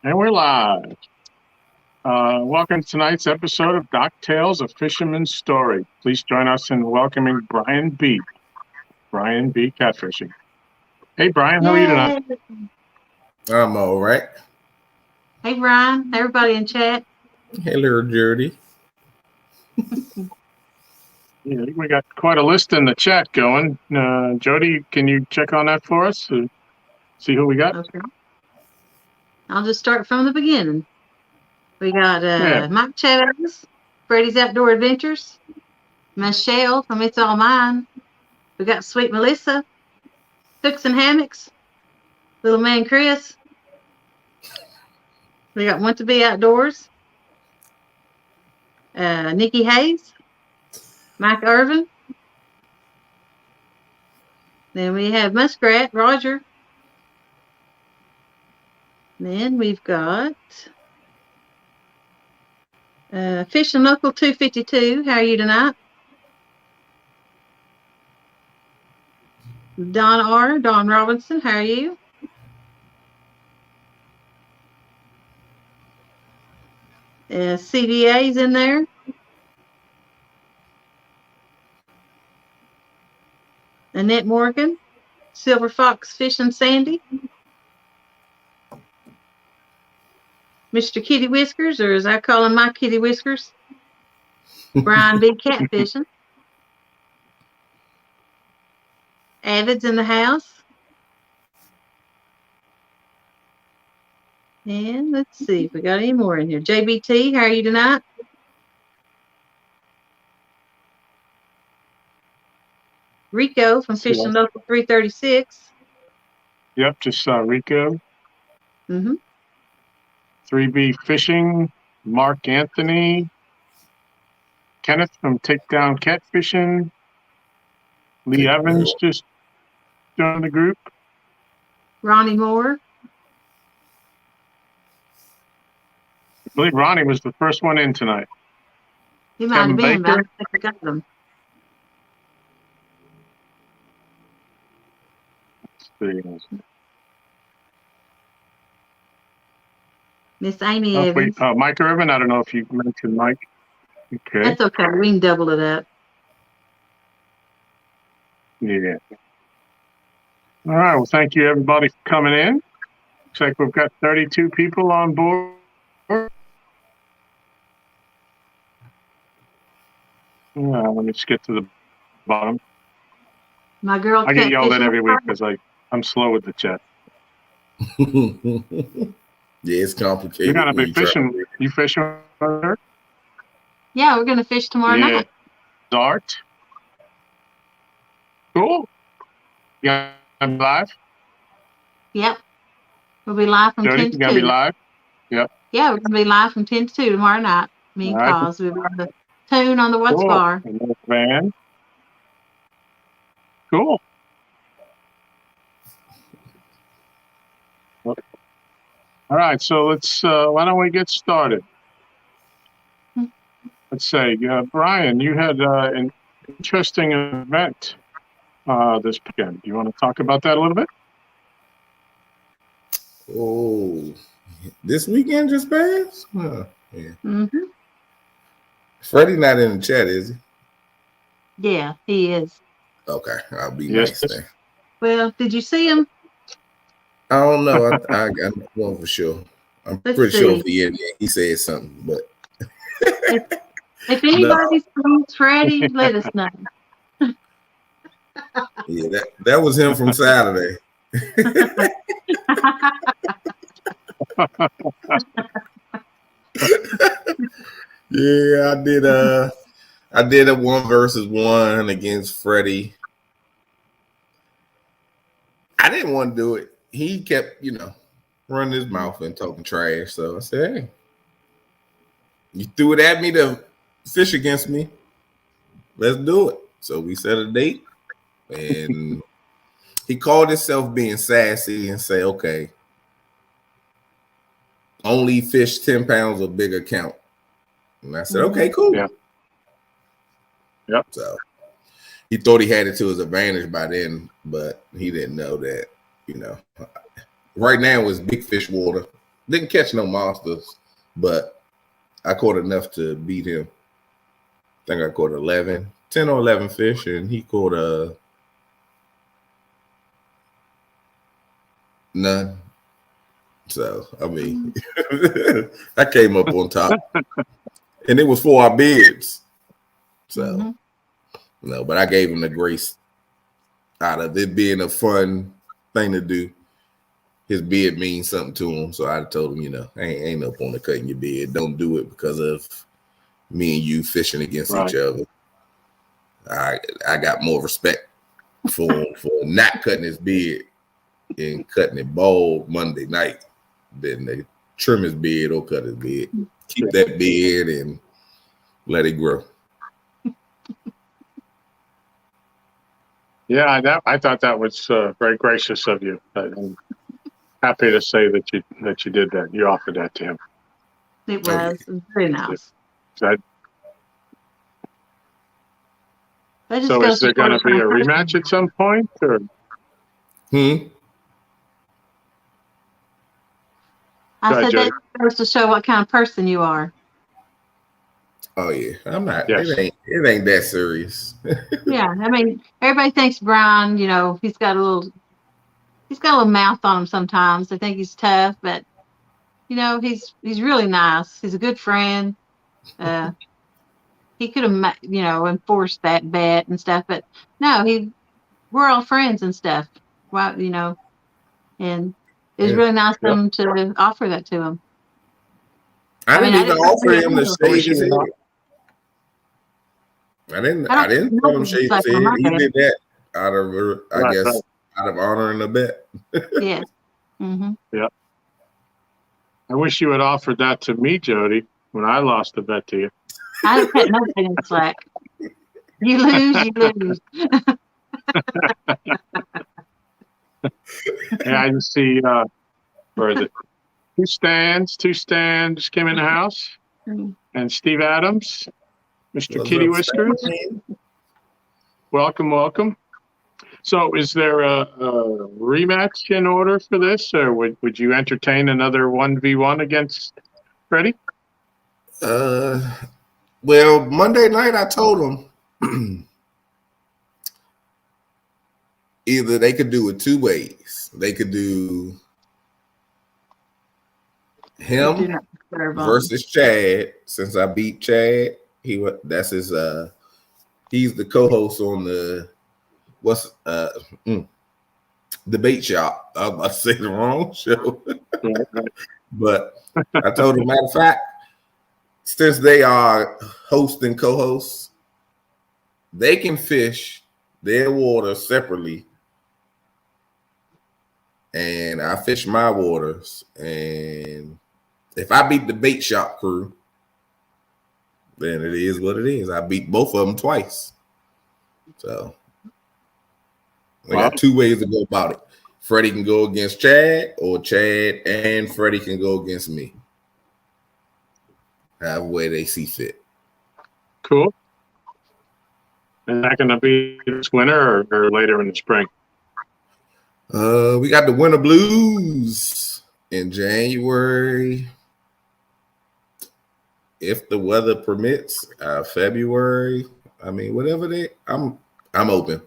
And we're live. Welcome to tonight's episode of Doc Tales, a Fisherman's Story. Please join us in welcoming Brian B Catfishing. Hey, Brian, how are you tonight? Yay! I'm all right. Hey, Brian. Everybody in chat. Hello, Jody. Yeah, we got quite a list in the chat going. Jody, can you check on that for us? See who we got? Okay. I'll just start from the beginning. We got Mike Chavez, Freddy's Outdoor Adventures, Michelle from It's All Mine. We got Sweet Melissa, Hooks and Hammocks, Little Man Chris. We got Want to Be Outdoors, Nikki Hayes, Mike Irvin. Then we have Muskrat, Roger. Then we've got Fishing Local 252. How are you tonight? Don Robinson. How are you? CVA's in there. Annette Morgan, Silver Fox Fishing Sandy. Mr. Kitty Whiskers, or as I call him, my Kitty Whiskers, Brian B Catfishing. Avid's in the house. And let's see if we got any more in here. JBT, how are you tonight? Rico from Fishing Local 336. Yep, just saw Rico. Mm-hmm. 3B Fishing, Mark Anthony, Kenneth from Takedown Catfishing, Lee Evans just joined the group. Ronnie Moore. I believe Ronnie was the first one in tonight. He might have been, but I don't think I got him. Let's see. Miss Amy Evans. Mike Irvin. I don't know if you mentioned Mike. Okay. That's okay. We can double it up. Yeah. All right. Well, thank you, everybody, for coming in. Looks like we've got 32 people on board. Let me just get to the bottom. My girl. I get yelled at every week because I'm slow with the chat. Yeah, it's complicated. You're gonna be fishing. You fishing with her? Yeah, we're gonna fish tomorrow night. Art. Cool. You gonna be live? Yep. We'll be live from Jody, 10 to 2. You gonna be live? Yep. Yeah, we're gonna be live from 10 to 2 tomorrow night. Me and Cause. We'll be on the tune on the What's Bar. Van. Cool. All right, so let's. Why don't we get started? Let's say, Brian, you had an interesting event this weekend. Do you want to talk about that a little bit? Oh, this weekend just passed? Yeah. Mm-hmm. Freddie not in the chat, is he? Yeah, he is. Okay, I'll be nice then. Well, did you see him? I don't know. I got one for sure. I'm pretty sure he said something, but if anybody's sees Freddie, let us know. Yeah, that was him from Saturday. Yeah, I did a 1-versus-1 against Freddie. I didn't want to do it. He kept, running his mouth and talking trash. So I said, hey, you threw it at me to fish against me. Let's do it. So we set a date. And he called himself being sassy and say, okay, only fish 10 pounds or bigger count. And I said, okay, cool. Yeah. Yep. So he thought he had it to his advantage by then, but he didn't know that, right now it's big fish water. Didn't catch no monsters, but I caught enough to beat him. I think I caught 10 or 11 fish, and he caught none. So, I mean, I came up on top, and it was for our bids. So, no, but I gave him the grace out of it being a fun thing to do. His bid means something to him. So I told him, I ain't up on the cutting your bid. Don't do it because of me and you fishing against each other. I got more respect for him for not cutting his bid and cutting it bald Monday night than they trim his beard or cut his beard. Keep that beard and let it grow. Yeah, I thought that was very gracious of you. I'm happy to say that you did that. You offered that to him. It was very nice. So is there going to be a rematch at some point? Or? I said that goes to show what kind of person you are. Oh yeah, I'm not. Yes. It ain't that serious. Yeah, I mean, everybody thinks Brian. He's got a little mouth on him sometimes. They think he's tough, but he's really nice. He's a good friend. He could have enforced that bet and stuff, but no, we're all friends and stuff. Well, and it was really nice of him to offer that to him. I didn't even offer him to shave his head. I didn't tell him to shave his head. He did that out of, I guess, out of honoring the bet. Yes. Mm-hmm. Yeah. I wish you had offered that to me, Jody, when I lost the bet to you. I don't cut nothing in slack. You lose, you lose. Yeah, I just see, where is it? Two stands came in the house. And Steve Adams, Mr. Kitty Whiskers. Welcome. So is there a rematch in order for this, or would you entertain another 1v1 against Freddie? Well, Monday night I told him either they could do it two ways. They could do him versus Chad. Since I beat Chad, that's his. He's the co-host on the debate shop. I was about to say the wrong show, but I told him, matter of fact, since they are host and co-hosts, they can fish their water separately, and I fish my waters. And if I beat the bait shop crew, then it is what it is. I beat both of them twice. So we got two ways to go about it. Freddie can go against Chad, or Chad and Freddie can go against me. However way they see fit. Cool. Is that going to be this winter or later in the spring? We got the Winter Blues in January. If the weather permits, February. I mean, whatever I'm open.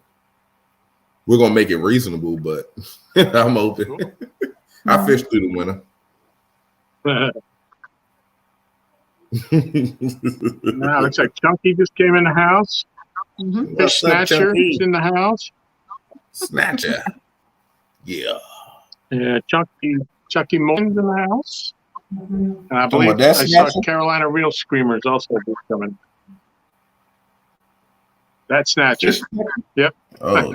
We're gonna make it reasonable, but I'm open. Cool. I fish through the winter. Now looks like Chunky just came in the house. Mm-hmm. Fish Snatcher is in the house. Snatcher. Yeah. Yeah, Chucky Morgan's in the house. And I Oh, believe that's I saw Snatcher? Carolina Real Screamers also coming. That's Snatcher. Yep. Oh,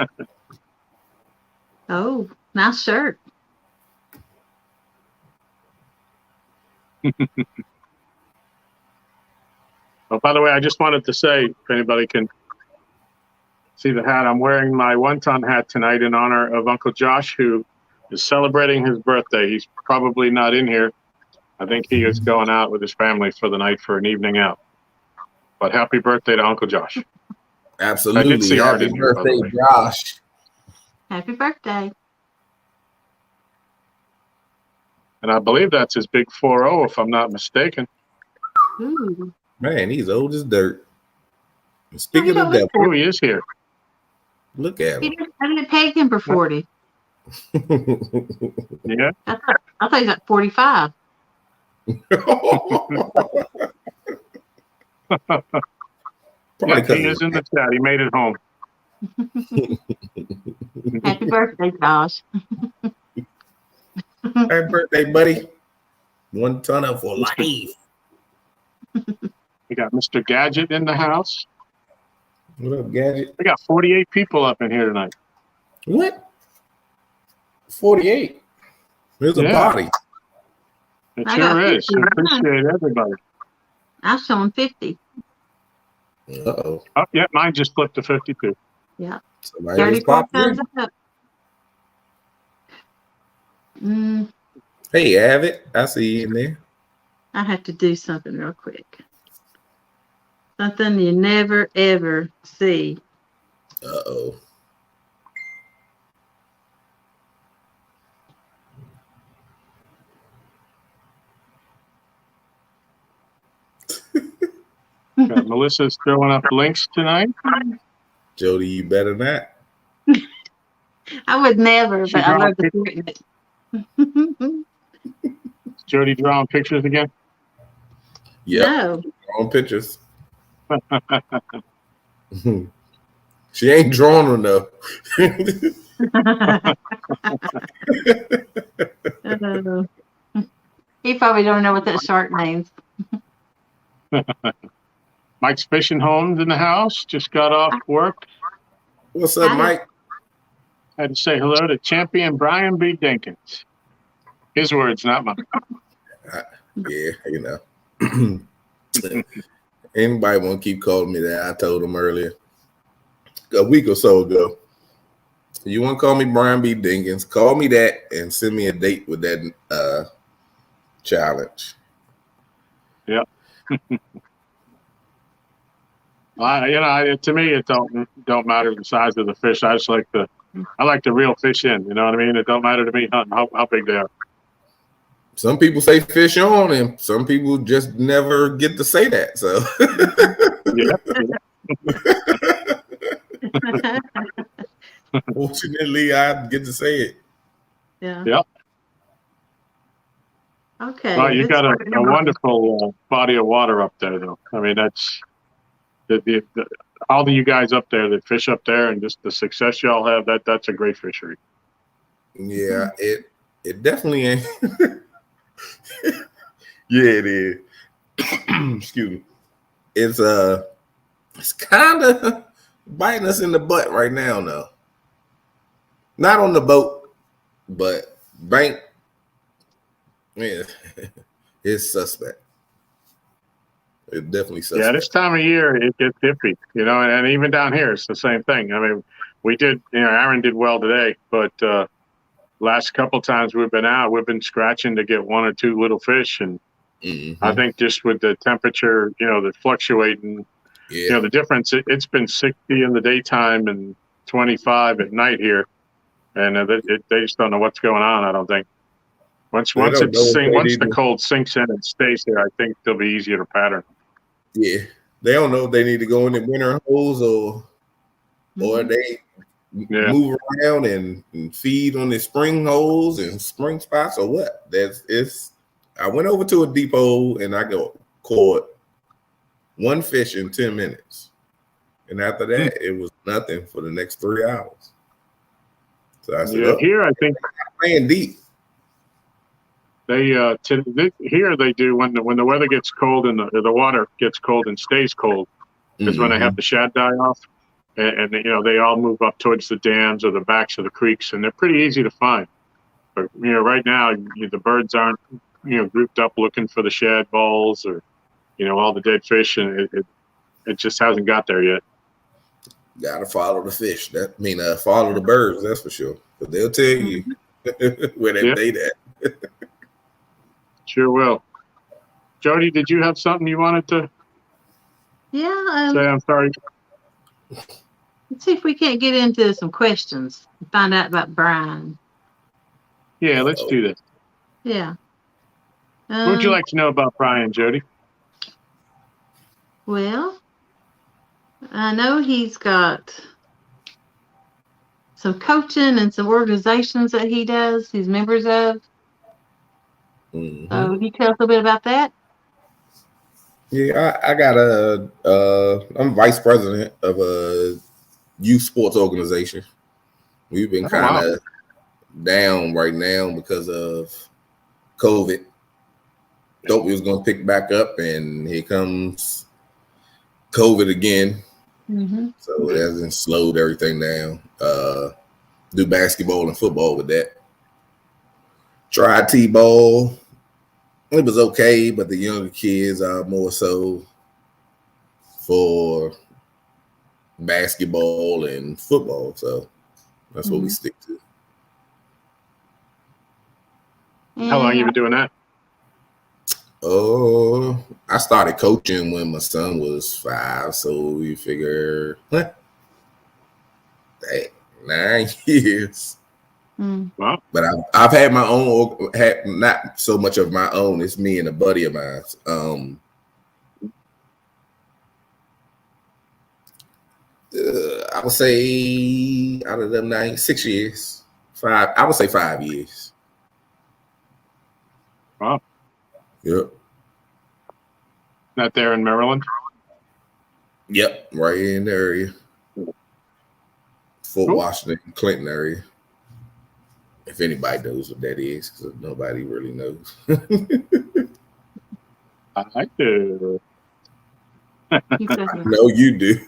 Oh, nice shirt. Oh, by the way, I just wanted to say, if anybody can see the hat, I'm wearing my one-ton hat tonight in honor of Uncle Josh, who is celebrating his birthday. He's probably not in here. I think he is going out with his family for the night for an evening out. But happy birthday to Uncle Josh. absolutely. I did see art Happy in here, by the birthday, way. Josh. Happy birthday. And I believe that's his big 4-0, if I'm not mistaken. Ooh. Man, he's old as dirt. And Oh, speaking he of don't the look devil, Oh, he is here. look at him. I didn't peg him for 40. Yeah. I thought he's like 45. Probably Yeah, he is in the chat. He made it home. Happy birthday, Josh. Happy birthday, buddy. 1 ton of for life. We got Mr. Gadget in the house. What up, Gadget? We got 48 people up in here tonight. What? 48. There's a body. It I sure got is. 50. I appreciate everybody. I'm showing 50. Uh-oh. Oh, yeah, mine just flipped to 52. Yeah. Somebody just 34 popped times in. up. Mm, Hey, Avid. I see you in there. I have to do something real quick. Something you never, ever see. Uh-oh. Melissa's throwing up links tonight. Jody, you better not. I would never, She but I drawing love the treatment. Jody drawing pictures again. Yep. No. On pictures. She ain't drawn enough. He probably don't know what that shark means. Mike's Fishing Homes in the house. Just got off work. What's up, Mike? Had to say hello to champion Brian B. Dinkins. His words, not mine. Yeah, you know. Anybody want to keep calling me that? I told them earlier, a week or so ago. You want to call me Brian B. Dinkins? Call me that and send me a date with that challenge. Yeah. To me, it don't matter the size of the fish. I like the real fish in. You know what I mean? It don't matter to me how big they are. Some people say fish on, and some people just never get to say that. So, fortunately, I get to say it. Yeah. Yep. Okay. Well, you got a wonderful body of water up there, though. I mean, that's all of you guys up there that fish up there, and just the success y'all have. That's a great fishery. Yeah, it definitely ain't. Yeah, it is. Excuse me. It's kind of biting us in the butt right now, though. Not on the boat, but bank. Yeah, it's suspect. It's definitely suspect. Yeah, this time of year it gets iffy, and even down here it's the same thing. I mean, we did, Aaron did well today, but last couple times we've been out, we've been scratching to get 1 or 2 little fish, and I think just with the temperature, the fluctuating, the difference. It's been 60 in the daytime and 25 at night here, and they just don't know what's going on. I don't think. Once the cold sinks in and stays there, I think they'll be easier to pattern. Yeah, they don't know if they need to go in the winter holes or they move around and feed on the spring holes and spring spots or what. I went over to a deep hole and I caught 1 fish in 10 minutes, and after that it was nothing for the next 3 hours. So I said, here I think playing deep. They here they do when the weather gets cold and the water gets cold and stays cold is when they have the shad die off, and they all move up towards the dams or the backs of the creeks, and they're pretty easy to find. But right now the birds aren't grouped up looking for the shad balls or all the dead fish, and it just hasn't got there yet. Gotta follow the fish. Follow the birds. That's for sure. But they'll tell you where they bait at. Sure will. Jody, did you have something you wanted to say? I'm sorry. Let's see if we can't get into some questions and find out about Brian. Yeah, let's do that. Yeah. What would you like to know about Brian, Jody? Well, I know he's got some coaching and some organizations that he does, he's members of. Mm-hmm. Can you tell us a little bit about that? Yeah, I got I'm vice president of a youth sports organization. We've been kind of down right now because of COVID. Thought we was going to pick back up, and here comes COVID again. Mm-hmm. So it hasn't slowed everything down. Do basketball and football with that. Tried T-ball. It was okay, but the younger kids are more so for basketball and football. So that's what we stick to. How long have you been doing that? Oh, I started coaching when my son was 5, so we figure 9 years. Wow. But I've had my own, not so much of my own. It's me and a buddy of mine. I would say out of them 6 years, 5. I would say 5 years. Wow. Yep. Not there in Maryland? Yep, right in the area. Fort Washington, Clinton area. If anybody knows what that is, because nobody really knows. I do. I know you do.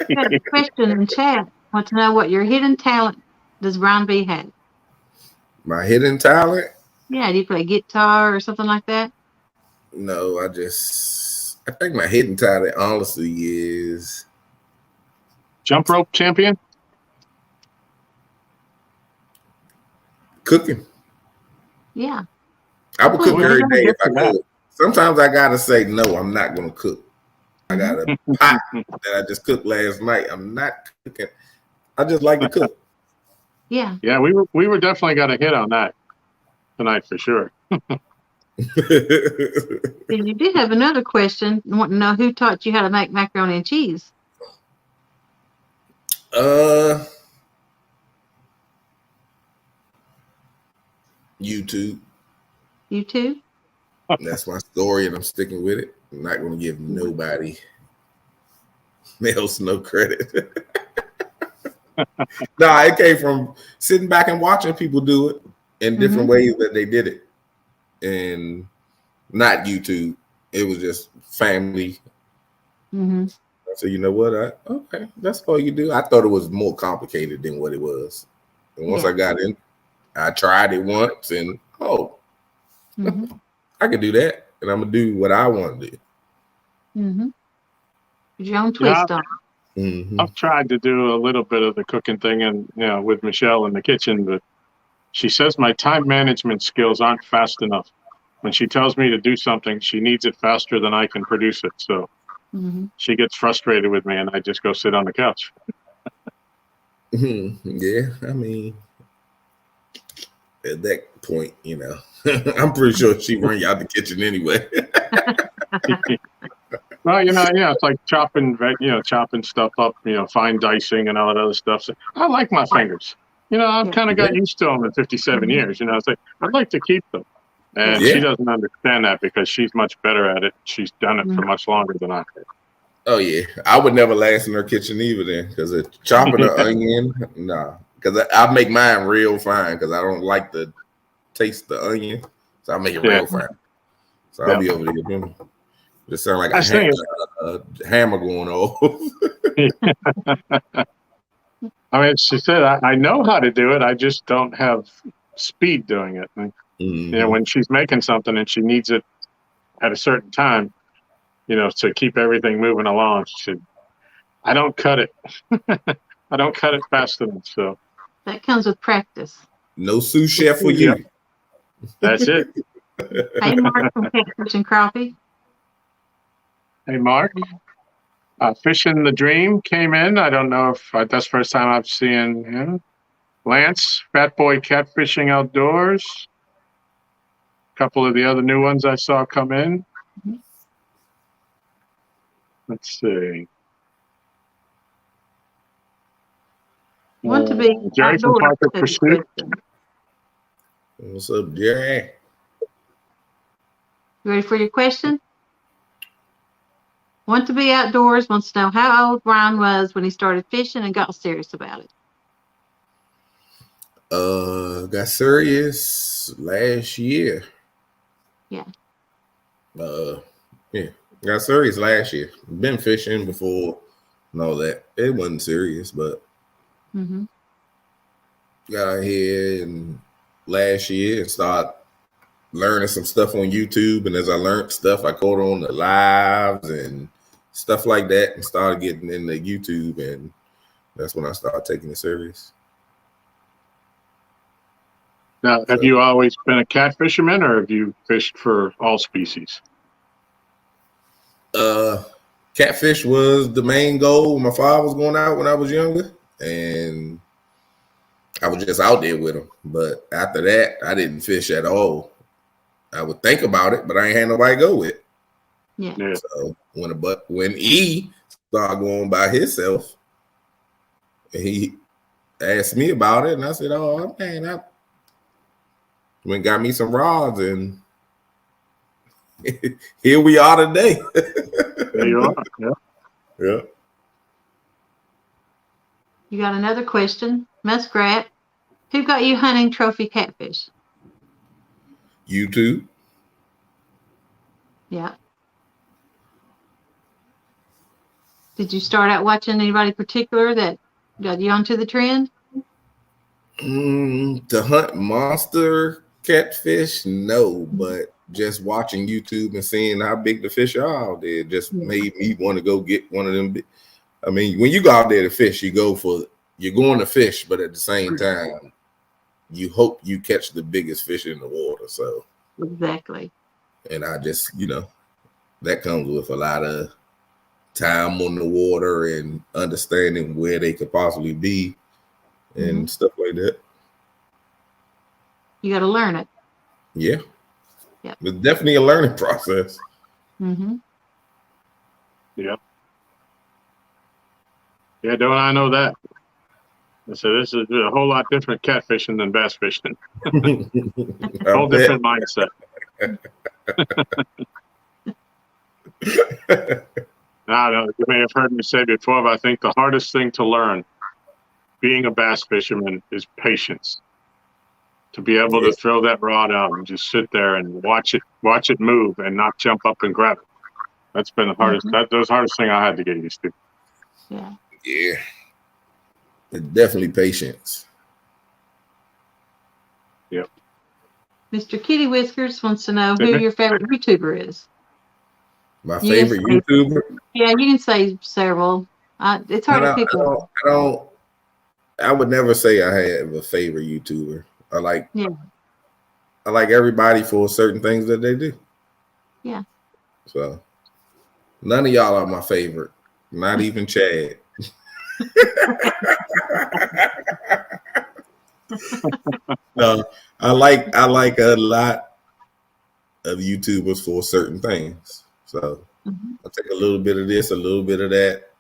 We got a question in chat. Want to know what your hidden talent does Brian B have? My hidden talent? Yeah, do you play guitar or something like that? No, I think my hidden talent honestly is jump rope champion. Cooking. Yeah. I would cook every day if I could. Sometimes I gotta say no, I'm not gonna cook. I got a pot that I just cooked last night. I'm not cooking. I just like to cook. Yeah. Yeah, we were definitely got a hit on that tonight for sure. And you did have another question. I want to know who taught you how to make macaroni and cheese. YouTube. YouTube? That's my story, and I'm sticking with it. I'm not going to give nobody else no credit. Nah, it came from sitting back and watching people do it in different ways that they did it, and not YouTube. It was just family. So you know what? Okay, that's all you do. I thought it was more complicated than what it was, and once I got in, I tried it once, and I could do that, and I'm gonna do what I want to do. Your own twist on it. I've tried to do a little bit of the cooking thing, and with Michelle in the kitchen, but she says my time management skills aren't fast enough. When she tells me to do something, she needs it faster than I can produce it. So she gets frustrated with me, and I just go sit on the couch. Yeah, I mean, at that point, I'm pretty sure she run you out the kitchen anyway. Well, it's like chopping stuff up, fine dicing and all that other stuff. So I like my fingers. I've kind of got used to them in 57 years. It's like I'd like to keep them. And she doesn't understand that because she's much better at it. She's done it for much longer than I have. Oh, yeah. I would never last in her kitchen either then, because chopping an onion, nah. Because I make mine real fine because I don't like to taste the onion. So I make it real fine. So I'll be over there. Just sound like a hammer going off. I mean, she said, I know how to do it. I just don't have speed doing it. And, when she's making something and she needs it at a certain time, to keep everything moving along, I don't cut it. I don't cut it fast enough. So that comes with practice. No sous chef for you. That's it. Hey, Mark from Catfishing Crappie. Hey, Mark. Fishing the Dream came in. I don't know if that's the first time I've seen him. Lance, Fat Boy Catfishing Outdoors. couple of the other new ones I saw come in. Let's see. Want to be Jerry from outdoors. Parker Pursuit. What's up, Jerry? You ready for your question? Want to be outdoors, wants to know how old Brian was when he started fishing and got serious about it. Got serious last year. Yeah. Yeah. Got serious last year. Been fishing before and all that. It wasn't serious, but got out here and last year and started learning some stuff on YouTube. And as I learned stuff, I caught on the lives and stuff like that and started getting into YouTube. And that's when I started taking it serious. Now, have you always been a catfisherman, or have you fished for all species? Catfish was the main goal. My father was going out when I was younger, and I was just out there with him. But after that, I didn't fish at all. I would think about it, but I ain't had nobody to go with. Yeah. So when he started going by himself, and he asked me about it, and I said, "Oh man, I went and got me some rods, and here we are today." There you are. Yeah. Yeah. You got another question. Muskrat. Who got you hunting trophy catfish? YouTube. Yeah. Did you start out watching anybody particular that got you onto the trend? To hunt monster catfish, no, but just watching YouTube and seeing how big the fish are out there just made me want to go get one of them. I mean, when you go out there to fish, you're going to fish, but at the same time, you hope you catch the biggest fish in the water. So exactly. And I just, that comes with a lot of time on the water and understanding where they could possibly be and stuff like that. You got to learn it. Yeah. Yeah. It's definitely a learning process. Yep. Yeah, don't I know that? So this is a whole lot different catfishing than bass fishing. Whole different mindset. I don't know, you may have heard me say before, but I think the hardest thing to learn being a bass fisherman is patience. To be able to throw that rod out and just sit there and watch it move and not jump up and grab it. That's been the hardest. That was the hardest thing I had to get used to. Yeah. Yeah. It's definitely patience. Yep. Mr. Kitty Whiskers wants to know who your favorite YouTuber is. My favorite YouTuber? Yeah, you can say several. It's hard to pick one. I would never say I have a favorite YouTuber. I like everybody for certain things that they do. Yeah. So none of y'all are my favorite. Not even Chad. No, I like a lot of YouTubers for certain things. So I'll take a little bit of this, a little bit of that,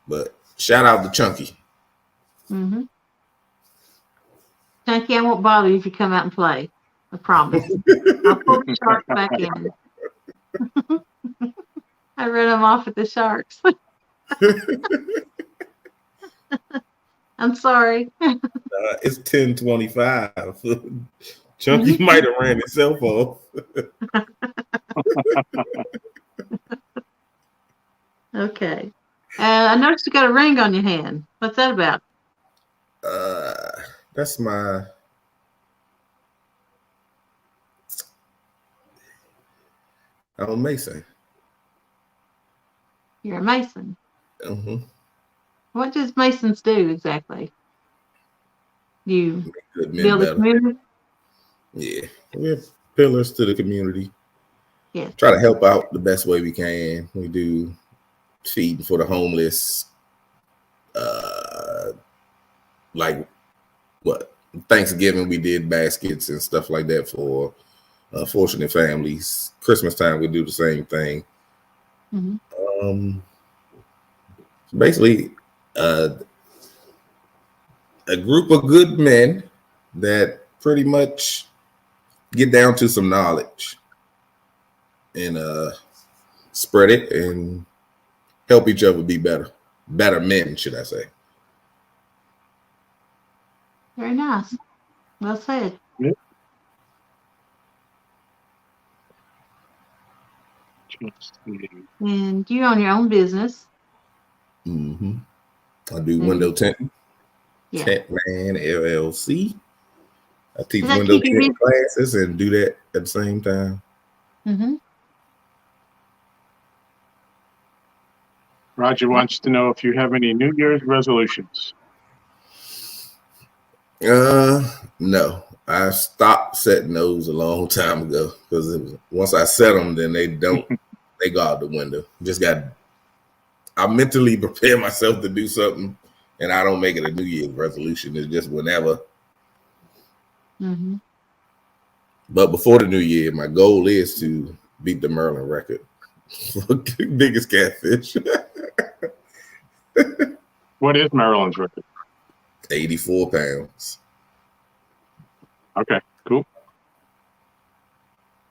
But shout out to Chunky. Chunky, I won't bother you if you come out and play. I promise. I'll pull the sharks back in. I ran them off at the sharks. I'm sorry. It's 10:25. Chunky might have ran himself off. Okay. I noticed you got a ring on your hand. What's that about? That's my... I'm a Mason. You're a Mason. What does Masons do exactly? You build a community? Yeah, we're pillars to the community. Yeah. Try to help out the best way we can. We do feeding for the homeless. Thanksgiving, we did baskets and stuff like that for fortunate families. Christmas time, we do the same thing. Basically, a group of good men that pretty much get down to some knowledge and spread it and help each other be better men, should I say. Very nice. Well said. Yep. And you own your own business. I do window tinting. Yeah. Tintman LLC. I teach Does that window keep you tint classes and do that at the same time. Roger wants to know if you have any New Year's resolutions. No. I stopped setting those a long time ago because once I set them, then they go out the window. I mentally prepare myself to do something, and I don't make it a New Year's resolution. It's just whenever. But before the New Year, my goal is to beat the Merlin record for biggest catfish. What is Maryland's record? 84 pounds. Okay, cool.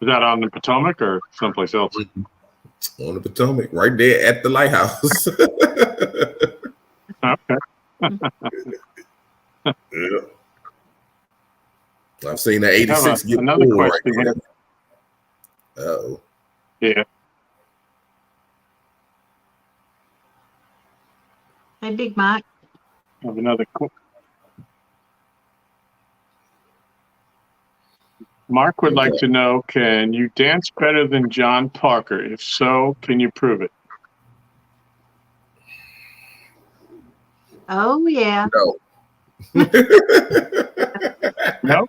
Is that on the Potomac or someplace else? On the Potomac, right there at the lighthouse. Okay. Yeah. I've seen that 86 get another full question right here. Uh-oh. Yeah. Hey, Big Mike. I have another Mark would like to know, can you dance better than John Parker? If so, can you prove it? Oh, yeah. No. No?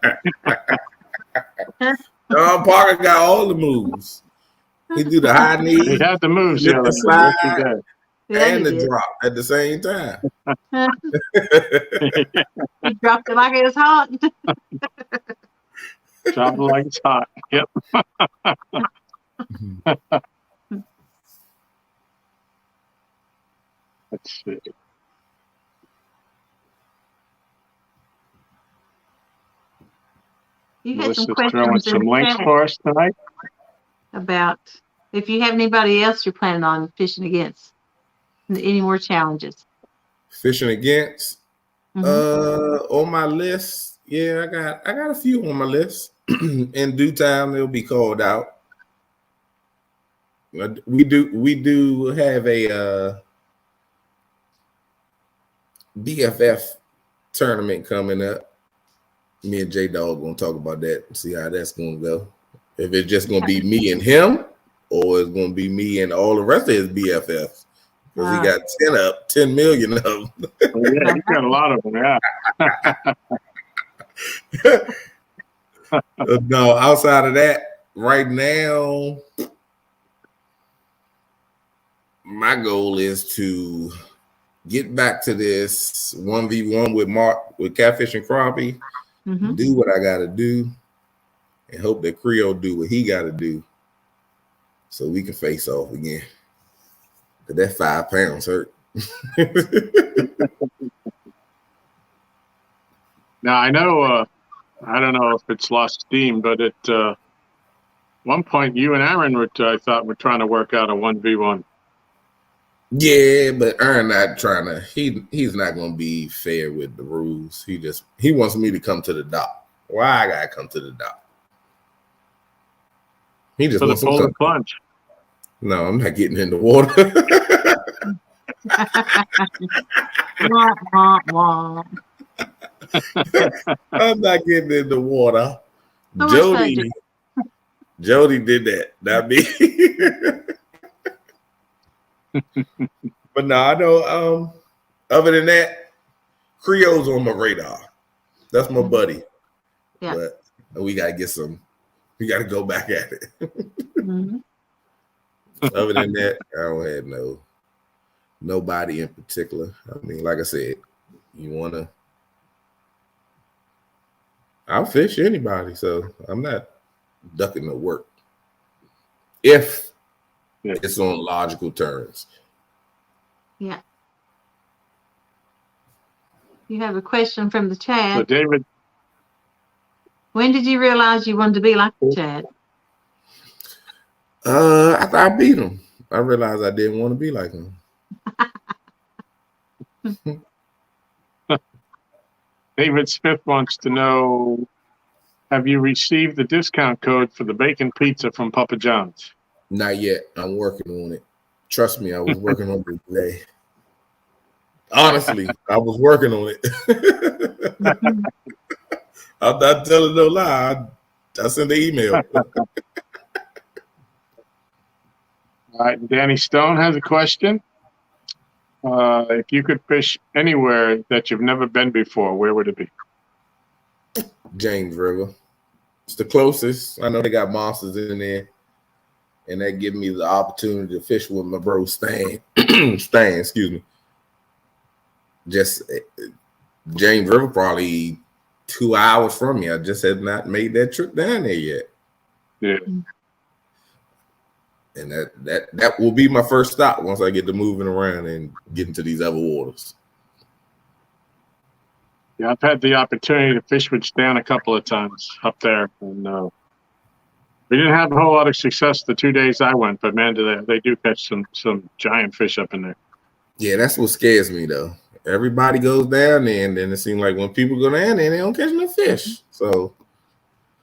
John Parker got all the moves. He do the high knee. He had the moves, Lift yeah. the slide, Yes, he did. Yeah, and the did. drop at the same time. He dropped it like it was hot. Drop it like it's hot. Yep. Let's see. You had some Melissa's throwing questions in some the links chat for us tonight. about if you have anybody else you're planning on fishing against. Any more challenges? Fishing against on my list. Yeah, I got a few on my list. In due time, they'll be called out. We do have a BFF tournament coming up. Me and J Dog gonna talk about that and see how that's gonna go. If it's just gonna be me and him, or it's gonna be me and all the rest of his BFFs. Because he got 10 million of them. Oh, yeah, he's got a lot of them, yeah. No, outside of that, right now, my goal is to get back to this 1v1 with Mark, with Catfish and Crappie, do what I got to do, and hope that Creole do what he got to do so we can face off again. But that 5 pounds hurt. Now, I know, I don't know if it's lost steam, but at one point, you and Aaron I thought were trying to work out a 1v1. Yeah, but Aaron not trying to. He's not going to be fair with the rules. He wants me to come to the dock. Why I gotta come to the dock? He just wants to pull the plunge. No, I'm not getting in the water. I'm not getting in the water. Jody did that, not me. But no, I know. Other than that, Creole's on my radar. That's my buddy. Yeah. But we gotta get some. We gotta go back at it. Other than that, I don't have nobody in particular. I mean, like I said, you wanna I'll fish anybody, so I'm not ducking the work if it's on logical terms. Yeah. You have a question from the chat. So David, when did you realize you wanted to be like Chad? After I beat him, I realized I didn't want to be like him. David Smith wants to know, have you received the discount code for the bacon pizza from Papa John's? Not yet. I'm working on it. Trust me, I was working on it today. Honestly, I was working on it. I'm not telling no lie. I sent the email. All right, Danny Stone has a question. If you could fish anywhere that you've never been before, where would it be? James River. It's the closest. I know they got monsters in there, and that give me the opportunity to fish with my bro Stan. Stan, excuse me. Just James River, probably 2 hours from me. I just have not made that trip down there yet. Yeah. And that will be my first stop once I get to moving around and get into these other waters. Yeah, I've had the opportunity to fish with Stan a couple of times up there, and we didn't have a whole lot of success the 2 days I went, but man, they do catch some giant fish up in there. Yeah, that's what scares me though. Everybody goes down there, and then it seems like when people go down there, they don't catch no fish. So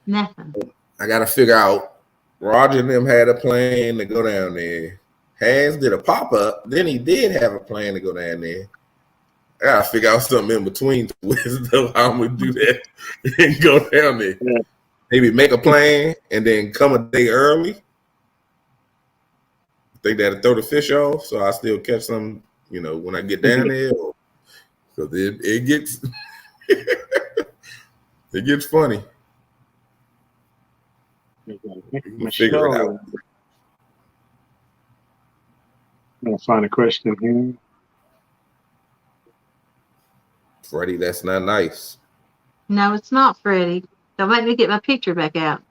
Nothing. I got to figure out. Roger and them had a plan to go down there. Has did a pop-up. Then he did have a plan to go down there. I got to figure out something in between to how I'm going to do that and go down there. Yeah. Maybe make a plan and then come a day early. Think that'll throw the fish off so I still catch some, when I get down there. Because it gets it gets funny. Figure it out. I'm going to find a question here. Freddie, that's not nice. No, it's not, Freddie. Don't make me get my picture back out.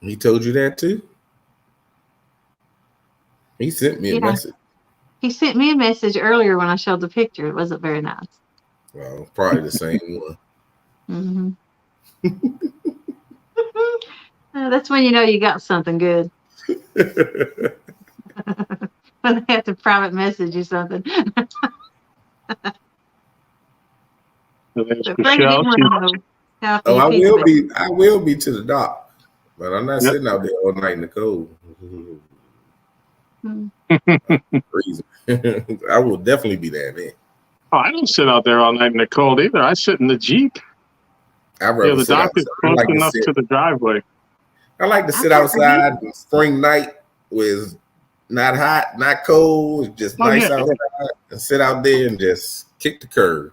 He told you that too? He sent me a message. He sent me a message earlier when I showed the picture. It wasn't very nice. Well, probably the same one. Mm-hmm. That's when you know you got something good. When they have to private message you something. I will be to the dock, but I'm not sitting out there all night in the cold. I will definitely be there, man. Oh, I don't sit out there all night in the cold either. I sit in the Jeep. The dock is close enough to the driveway. I like to sit outside on spring night with not hot, not cold, just nice outside, and sit out there and just kick the curve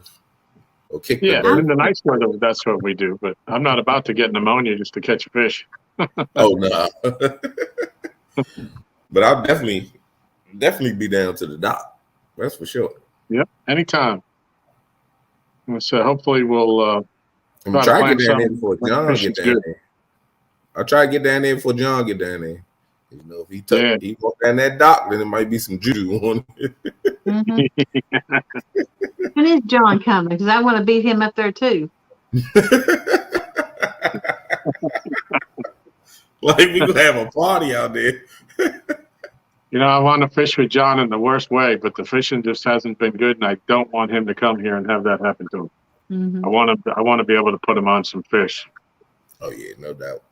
or kick the dirt. In the nice weather, that's what we do. But I'm not about to get pneumonia just to catch a fish. Oh no! But I'll definitely be down to the dock. That's for sure. Yep, anytime. So hopefully we'll. I'm trying to get down there before John get down there. I'll try to get down there before John get down there. If he walk down that dock, then it might be some juju on it. Mm-hmm. When is John coming? Because I want to beat him up there too. Like we gonna have a party out there. I want to fish with John in the worst way, but the fishing just hasn't been good, and I don't want him to come here and have that happen to him. Mm-hmm. I want to be able to put him on some fish. Oh yeah, no doubt.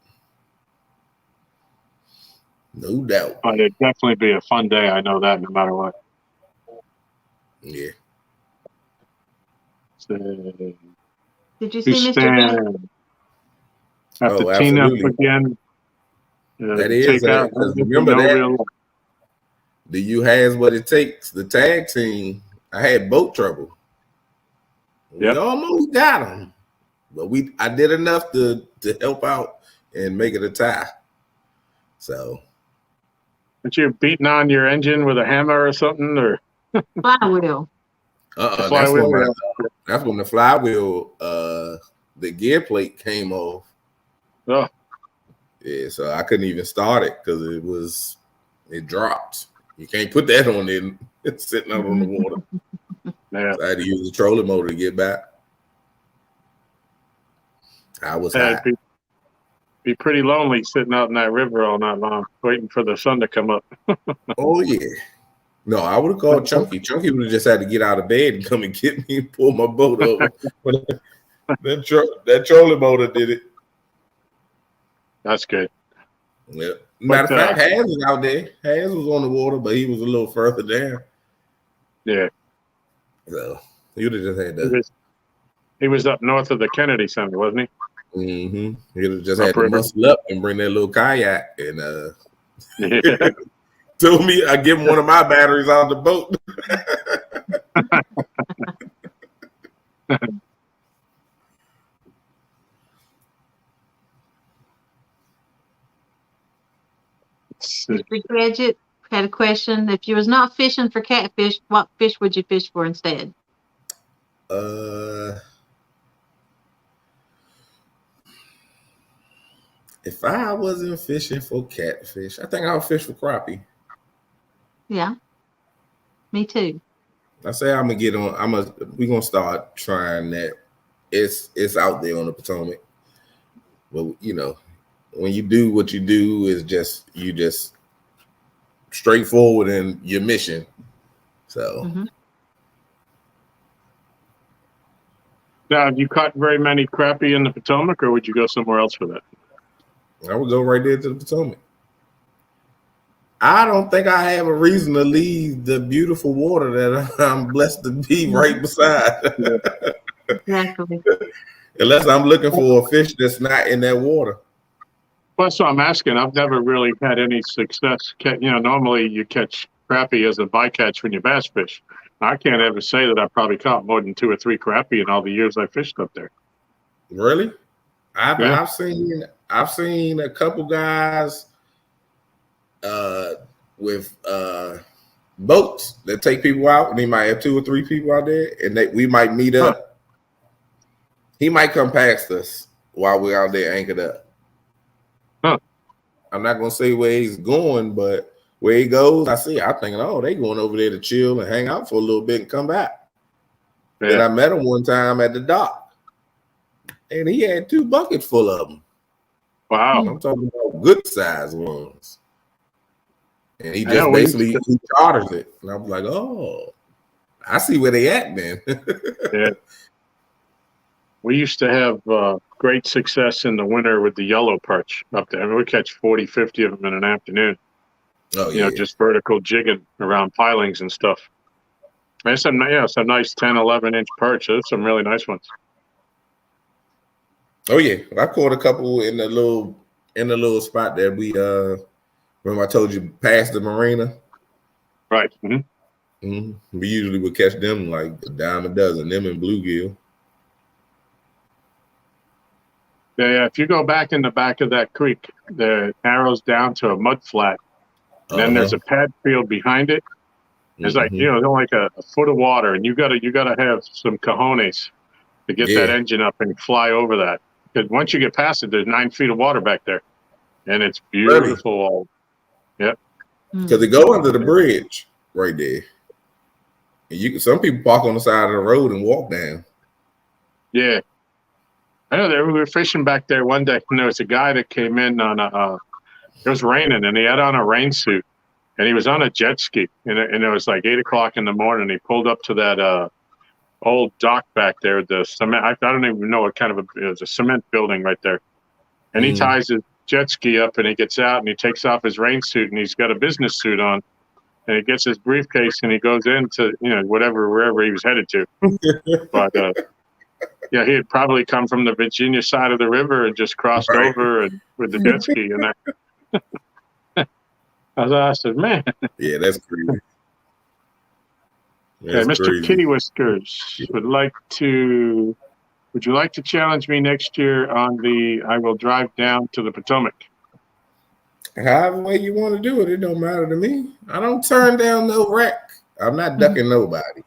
No doubt. But it'd definitely be a fun day. I know that no matter what. Yeah. So, did you see Mr. B? Have to team up again. That is. Remember that. The U has what it takes. The tag team. I had boat trouble. We almost got him, but I did enough to help out and make it a tie. So. But you're beating on your engine with a hammer or something, or flywheel. That's when the flywheel the gear plate came off. Oh, Yeah, so I couldn't even start it because it dropped. You can't put that on there. It's sitting out on the water. yeah. So I had to use the trolling motor to get back. I was hot. It'd be pretty lonely sitting out in that river all night long, waiting for the sun to come up. Oh yeah. No, I would have called Chunky. Chunky would have just had to get out of bed and come and get me and pull my boat over. that trolling motor did it. That's good. Yeah. Matter of fact, Hans was out there. Hans was on the water, but he was a little further down. Yeah. So he would have just had that. He was up north of the Kennedy Center, wasn't he? Mm-hmm. He would have just had to muscle up and bring that little kayak and yeah. told me I give him one of my batteries on the boat. Mr. Gadget had a question. If you was not fishing for catfish, what fish would you fish for instead? If I wasn't fishing for catfish, I think I would fish for crappie. Yeah, me too. I say I'm gonna get on. We're gonna start trying that. It's out there on the Potomac. But you know, when you do what you do, is just straightforward in your mission. So now, have you caught very many crappie in the Potomac, or would you go somewhere else for that? I would go right there to the Potomac. I don't think I have a reason to leave the beautiful water that I'm blessed to be right beside. Exactly. Unless I'm looking for a fish that's not in that water. Well, that's what I'm asking. I've never really had any success. Normally you catch crappie as a bycatch when you bass fish. I can't ever say that I probably caught more than 2 or 3 crappie in all the years I fished up there. Really? I've seen a couple guys with boats that take people out, and he might have 2 or 3 people out there, and we might meet up. Huh. He might come past us while we're out there anchored up. Huh. I'm not gonna say where he's going, but where he goes, I'm thinking, oh, they going over there to chill and hang out for a little bit and come back. Yeah. And I met him one time at the dock, and he had 2 buckets full of them. Wow. I'm talking about good size ones. And he just basically he charters it. And I was like, oh, I see where they at, man. Yeah. We used to have great success in the winter with the yellow perch up there. I mean, we catch 40, 50 of them in an afternoon. Oh, yeah. Just vertical jigging around pilings and stuff. And some nice 10, 11-inch perch. There's some really nice ones. Oh, yeah. I caught a couple in the little spot that we remember I told you past the marina. Right. We usually would catch them like a dime a dozen, them and bluegill. Yeah, if you go back in the back of that creek, the arrows down to a mud flat, and then there's a pad field behind it. There's like like a foot of water, and you gotta have some cojones to get that engine up and fly over that. Because once you get past it, there's 9 feet of water back there, and it's beautiful. Yep. Because they go under the bridge right there, and some people park on the side of the road and walk down. Yeah. I know we were fishing back there one day, and there was a guy that came in on it was raining, and he had on a rain suit, and he was on a jet ski, and it was like 8 o'clock in the morning. He pulled up to that old dock back there, the cement. I don't even know what kind of it was, a cement building right there. And he ties his jet ski up, and he gets out, and he takes off his rain suit, and he's got a business suit on, and he gets his briefcase, and he goes into wherever he was headed to. But yeah, he had probably come from the Virginia side of the river and just crossed over and with the jet ski. And I said, man. Yeah, that's crazy. Okay, Mr. Crazy. Kitty Whiskers would you like to challenge me next year on I will drive down to the Potomac? However way you want to do it, it don't matter to me. I don't turn down no wreck. I'm not ducking nobody.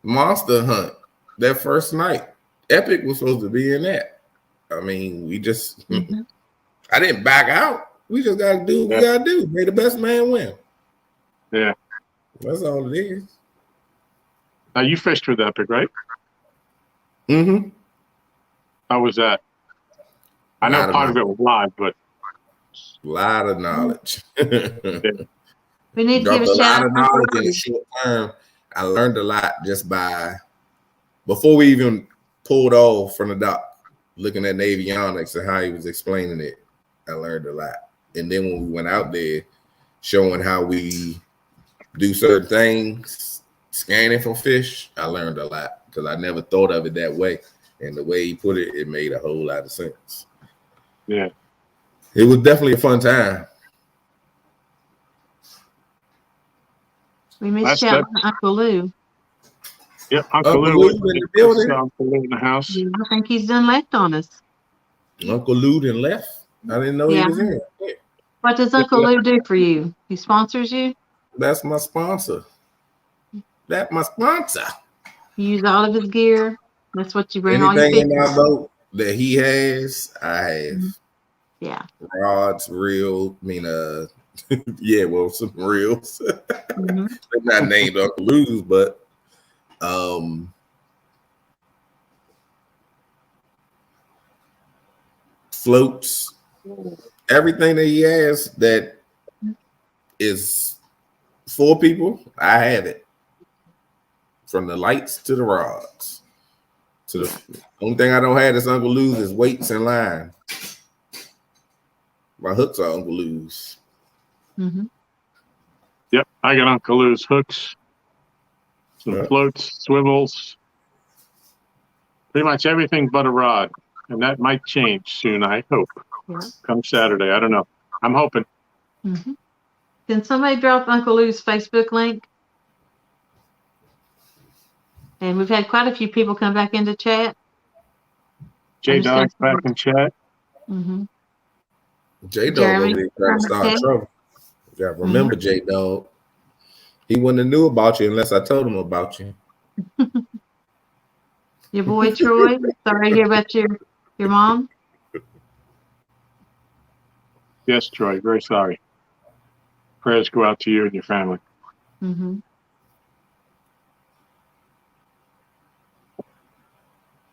Monster Hunt that first night. Epic was supposed to be in that. I mean, we just I didn't back out. We just gotta do what we gotta do. May the best man win. Yeah. That's all it is. Now you fished with Epic, right? Mm-hmm. How was that? I know part of it was live, but a lot of knowledge. We need to Dropped give a a shout lot of knowledge in a short time. I learned a lot just by before we even pulled off from the dock, looking at avionics and how he was explaining it. I learned a lot. And then when we went out there, showing how we do certain things, scanning for fish, I learned a lot because I never thought of it that way. And the way he put it, it made a whole lot of sense. Yeah. It was definitely a fun time. We missed Uncle Lou. Yep, Uncle Lou Lou in the building. Uncle Lou in the house. Yeah, I think he's done left on us. Uncle Lou done left. I didn't know he was in. What does Uncle Lou do for you? He sponsors you? That's my sponsor. That's my sponsor. You use all of his gear. That's what you bring Anything all your in our boat that he has, I have. Yeah. Rods, reel. I mean, yeah, well, some reels. They're not named Uncle Lou's, but floats, everything that he has that is for people, I have it. From the lights to the rods. To the only thing I don't have is Uncle Lou's is weights and line. My hooks are Uncle Lou's. Yep, I got Uncle Lou's hooks, some floats, swivels, pretty much everything but a rod. And that might change soon, I hope. Yeah. Come Saturday. I don't know. I'm hoping. Can somebody drop Uncle Lou's Facebook link? And we've had quite a few people come back into chat. J-Dog's back in chat. J-Dog over there trying to start trouble. You gotta remember J-Dog. He wouldn't have knew about you unless I told him about you. Your boy Troy. Sorry to hear about your mom. Yes, Troy. Very sorry. Prayers go out to you and your family. And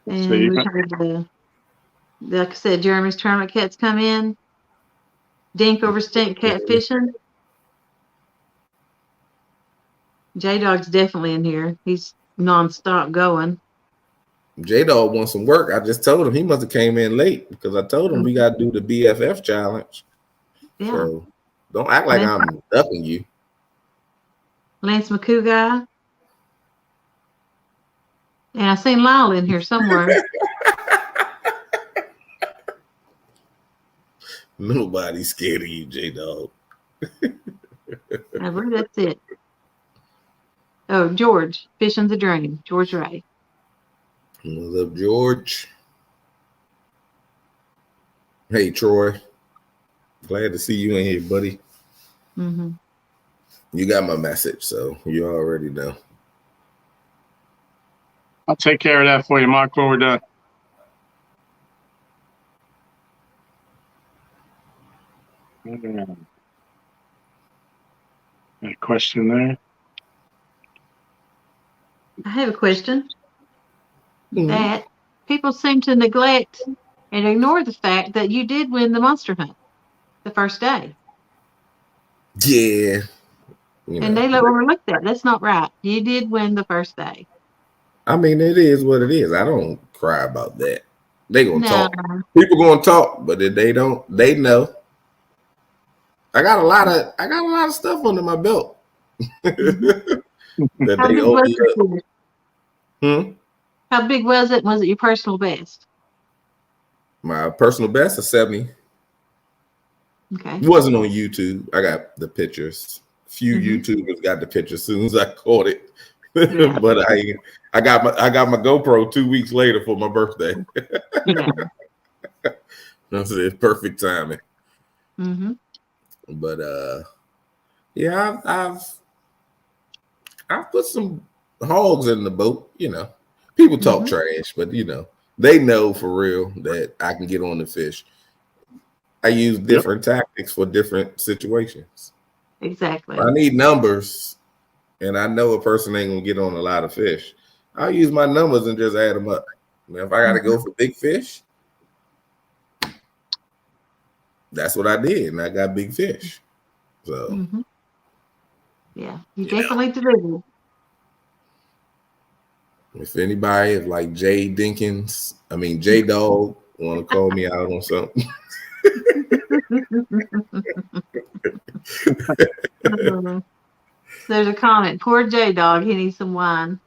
we had like I said, Jeremy's tournament cats come in. Dink over stink catfishing. J-Dog's definitely in here. He's nonstop going. J-Dog wants some work. I just told him he must have came in late because I told him we got to do the BFF challenge. Yeah. So don't act like I'm ducking you. Lance McCoo guy. And I seen Lyle in here somewhere. Nobody's scared of you, J-Dog. I believe that's it. Oh, George, Fishing the Dream, George Ray. What's up, George? Hey, Troy. Glad to see you in here, buddy. You got my message, so you already know. I'll take care of that for you, Mark, when we're done. Any question there? I have a question. That people seem to neglect and ignore the fact that you did win the monster hunt the first day. Yeah. And they overlook that. That's not right. You did win the first day. I mean, it is what it is. I don't cry about that. They gonna talk. People gonna talk, but if they don't, they know. I got a lot of stuff under my belt. That How they big was it? How big was it? Was it your personal best? My personal best is 70. Okay. It wasn't on YouTube. I got the pictures. Few YouTubers got the picture as soon as I caught it. Yeah. But I got my GoPro 2 weeks later for my birthday. Yeah. That's it. Perfect timing. But yeah, I've put some hogs in the boat. People talk Mhm. trash, but they know for real that I can get on the fish. I use different tactics for different situations. Exactly. I need numbers, and I know a person ain't gonna get on a lot of fish. I'll use my numbers and just add them up. If I got to go for big fish, that's what I did, and I got big fish. So, yeah, you definitely delivered. if anybody is like J Dog, want to call me out on something, There's a comment. Poor J Dog. He needs some wine.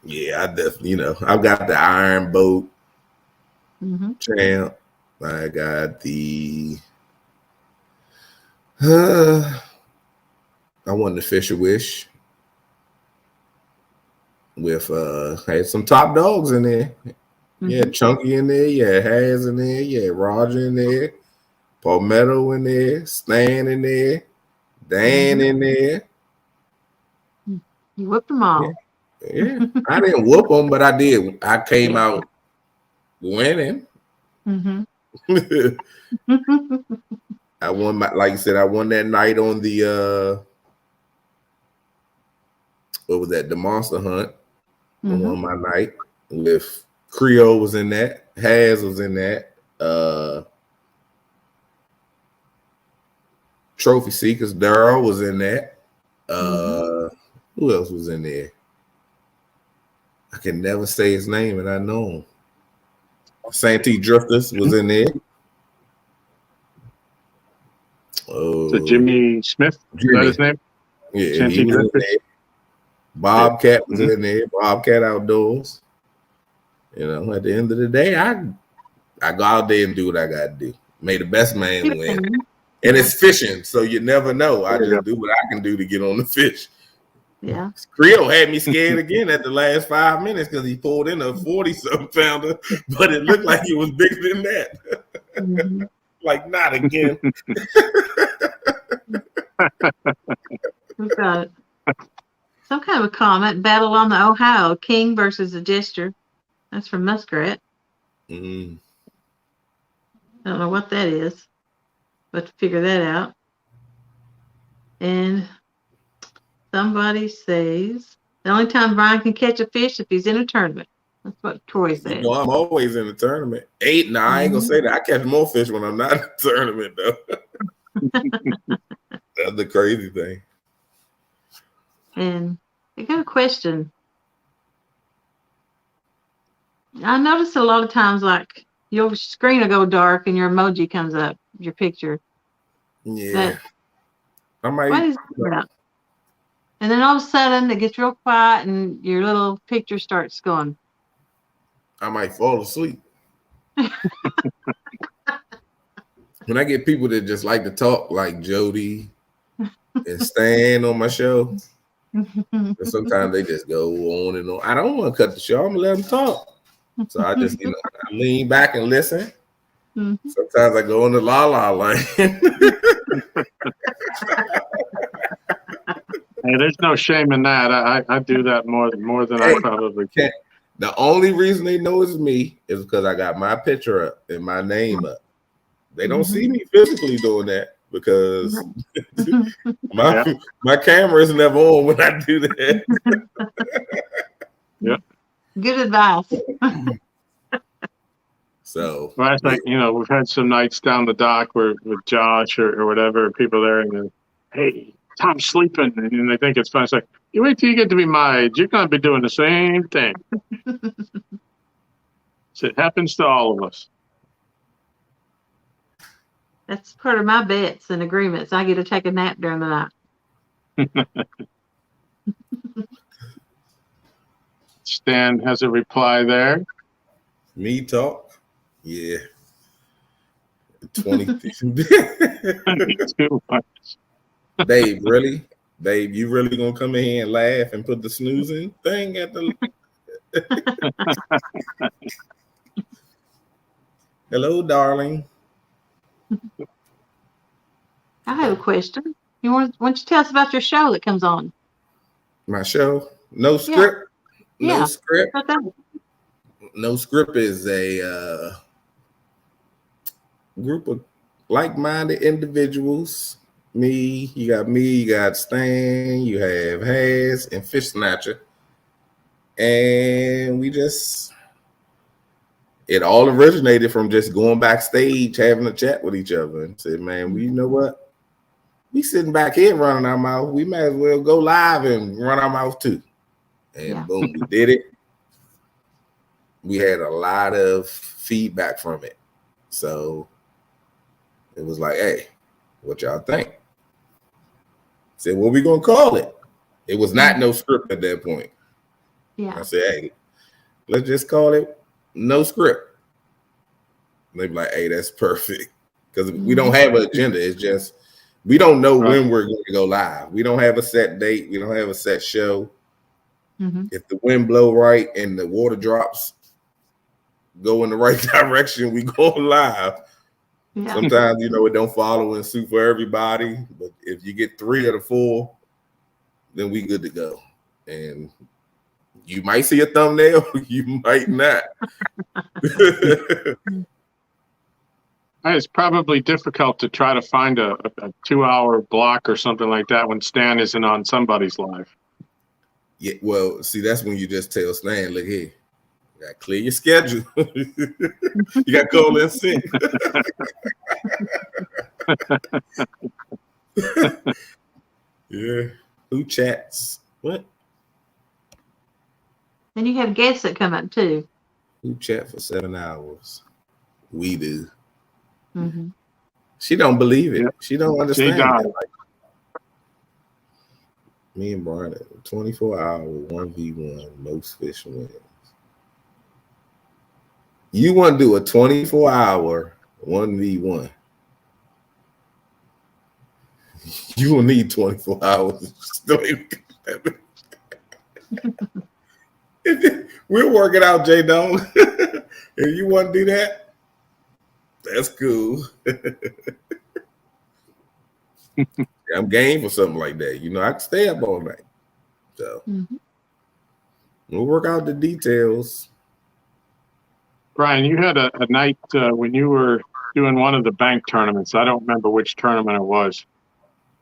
yeah, I definitely, I've got the iron boat champ. I got the. I won the Fisher Wish with had some top dogs in there. Yeah, Chunky in there. Yeah, Has in there. Yeah, Roger in there. Palmetto in there. Stan in there. Dan in there. You whipped them all. Yeah. I didn't whoop them, but I did. I came out winning. I won like you said, I won that night on the what was that? The Monster Hunt. I won my night with Creole was in that. Has was in that. Trophy Seekers. Daryl was in that. Who else was in there? I can never say his name, and I know him. Santee Drifters was in there. So Jimmy Smith, is that his name? Yeah, he was in there. Bobcat was in there. Bobcat Outdoors. At the end of the day, I go out there and do what I got to do. May the best man win. And it's fishing, so you never know. I just do what I can do to get on the fish. Yeah. Creole had me scared again at the last 5 minutes because he pulled in a 40-something pounder, but it looked like it was bigger than that. Like, not again. We've got some kind of a comment. Battle on the Ohio. King versus the Jester. That's from Muskrat. I don't know what that is, but to figure that out. And somebody says the only time Brian can catch a fish if he's in a tournament. That's what Troy said. I'm always in the tournament. I ain't gonna say that. I catch more fish when I'm not in the tournament, though. That's the crazy thing. And I got a question. I notice a lot of times, like, your screen will go dark and your emoji comes up, your picture. Yeah. What is that? And then all of a sudden it gets real quiet and your little picture starts going. I might fall asleep. When I get people that just like to talk, like Jody and Stan on my show, and sometimes they just go on and on. I don't want to cut the show. I'm gonna let them talk. So I just, I lean back and listen. Sometimes I go in the la line. Hey, there's no shame in that. I do that more than I probably can. The only reason they know it's me is because I got my picture up and my name up. They don't see me physically doing that because my camera is never on when I do that. Yeah. Good advice. So, well, I think, we've had some nights down the dock with Josh or whatever, people there, and then, hey, Tom's sleeping, and they think it's fun. It's like, you wait till you get to be my age, you're going to be doing the same thing. So it happens to all of us. That's part of my bets and agreements. I get to take a nap during the night. Stan has a reply there. Me talk? Yeah. 20. Too much. Babe, really? Babe, you really gonna come in here and laugh and put the snoozing thing at the Hello, darling. I have a question. Why don't you tell us about your show that comes on? My show, no script, Yeah. no script, About that. no script is a group of like-minded individuals. You got Stan, you have Has and Fish Snatcher, and it all originated from just going backstage, having a chat with each other, and said, "Man, you know what? We sitting back here running our mouth. We might as well go live and run our mouth too." And boom, we did it. We had a lot of feedback from it, so it was like, "Hey, what y'all think?" Said, "What we gonna call it?" It was not no script at that point. Yeah. I said, "Hey, let's just call it no script." And they be like, "Hey, that's perfect," because we don't have an agenda. It's just we don't know when we're going to go live. We don't have a set date. We don't have a set show. If the wind blow right and the water drops go in the right direction, we go live. Yeah. Sometimes, it don't follow in suit for everybody, but if you get 3 of the 4, then we good to go. And you might see a thumbnail, you might not. It's probably difficult to try to find a 2-hour block or something like that when Stan isn't on somebody's live. Yeah, well, see, that's when you just tell Stan, look here, you got to clear your schedule. You got to call in sick. Yeah. Who chats? What? And you have guests that come up too. Who chat for 7 hours? We do. She don't believe it. She don't understand it. Me and Brian, 24-hour 1v1, most fish wins. You want to do a 24-hour 1v1? You will need 24 hours. We'll work it out, J-Dog. If you want to do that, that's cool. I'm game for something like that. I can stay up all night. So we'll work out the details. Brian, you had a night when you were doing one of the bank tournaments. I don't remember which tournament it was,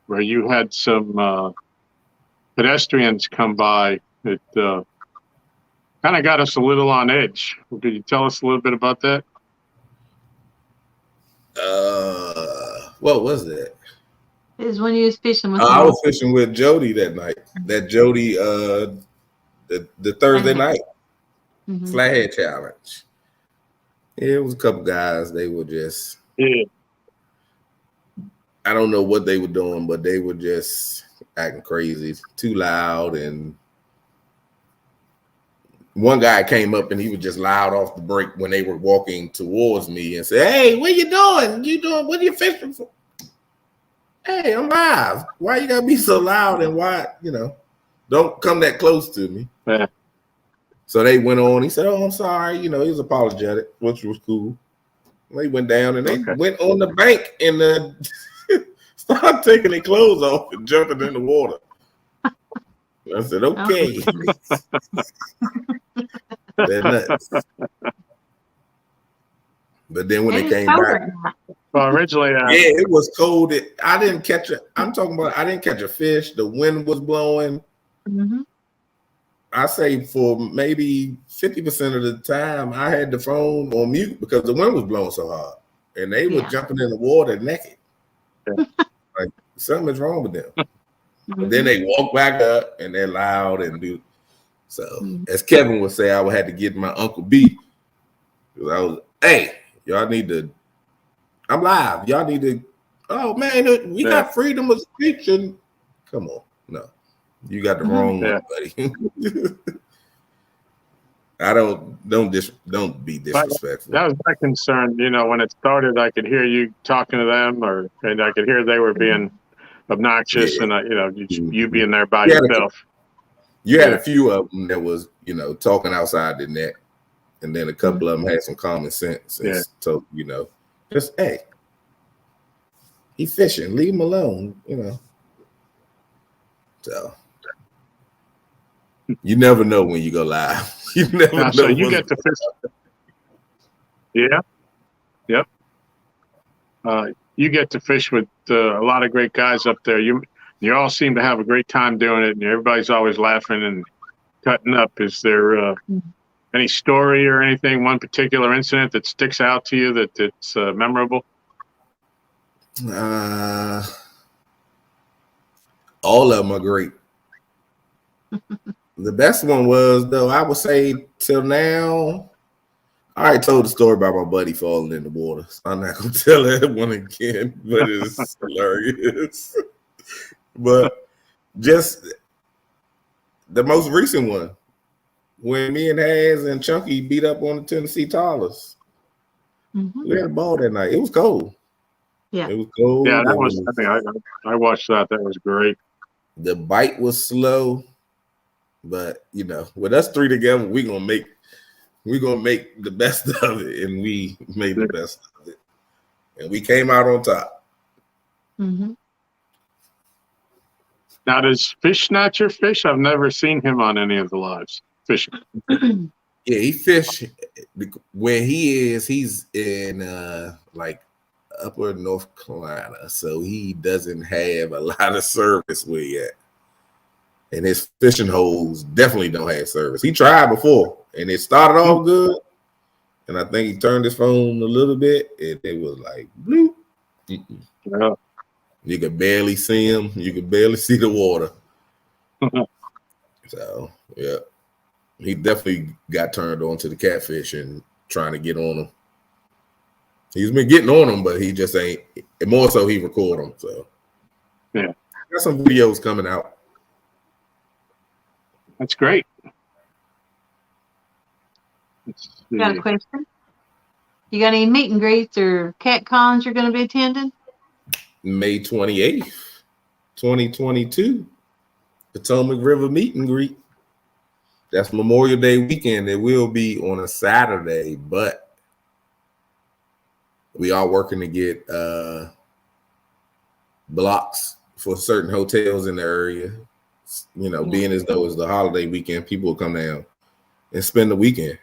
where you had some pedestrians come by that kind of got us a little on edge. Could you tell us a little bit about that? What was that? It was when you was fishing with I was fishing with Jody that night. That Jody, the Thursday night Flathead Challenge. Yeah, it was a couple guys. They were just, I don't know what they were doing, but they were just acting crazy, too loud. And one guy came up and he was just loud off the break when they were walking towards me and said, "Hey, what you doing? What are you fishing for?" Hey, I'm live. Why you gotta be so loud, and why, don't come that close to me. Yeah. So they went on. He said, "Oh, I'm sorry." He was apologetic, which was cool. They went down and they went on the bank and started taking their clothes off and jumping in the water. I said, "Okay." They're nuts. But then when they came back, well, originally, it was cold. I didn't catch it. I'm talking about I didn't catch a fish. The wind was blowing. I say for maybe 50% of the time, I had the phone on mute because the wind was blowing so hard, and they were jumping in the water naked. Like something's wrong with them. But then they walk back up and they're loud and do. So as Kevin would say, I would have to get my Uncle B. Because I was, hey, y'all need to. I'm live. Y'all need to. Oh man, we got freedom of speech. And come on, no, you got the wrong one, buddy. I don't be disrespectful. That was my concern. When it started, I could hear you talking to them, and I could hear they were being obnoxious, and you being there by yourself. You had a few of them that was, talking outside the net, and then a couple of them had some common sense and told, just, hey, he's fishing, leave him alone, So you never know when you go live. You never know. So you get to fish. Yeah. Yep. You get to fish with a lot of great guys up there. You all seem to have a great time doing it, and everybody's always laughing and cutting up. Is there any story or anything, one particular incident that sticks out to you that's memorable? All of them are great. The best one was, though, I would say till now, I already told the story about my buddy falling in the water. So I'm not going to tell that one again, but it's hilarious. But just the most recent one, when me and Haz and Chunky beat up on the Tennessee Toddlers. We had a ball that night. It was cold. Yeah. It was cold. Yeah, that was, I think I watched that. That was great. The bite was slow, but with us three together, we're gonna make the best of it, and we made the best of it, and we came out on top. Now, does Fish Snatcher fish? I've never seen him on any of the lives fishing. Yeah, he fish where he is. He's in like upper North Carolina, so he doesn't have a lot of service where he at. And his fishing holes definitely don't have service. He tried before, and it started off good. And I think he turned his phone a little bit, and it was like bloop. Yeah. You could barely see him. You could barely see the water. So yeah, he definitely got turned on to the catfish and trying to get on them. He's been getting on them, but he just ain't. And more so, he record them. So yeah, got some videos coming out. That's great. Got a question? You got any meet and greets or cat cons you're going to be attending? May 28th, 2022, Potomac River meet and greet. That's Memorial Day weekend. It will be on a Saturday, but we are working to get blocks for certain hotels in the area. Being as though it's the holiday weekend, people will come down and spend the weekend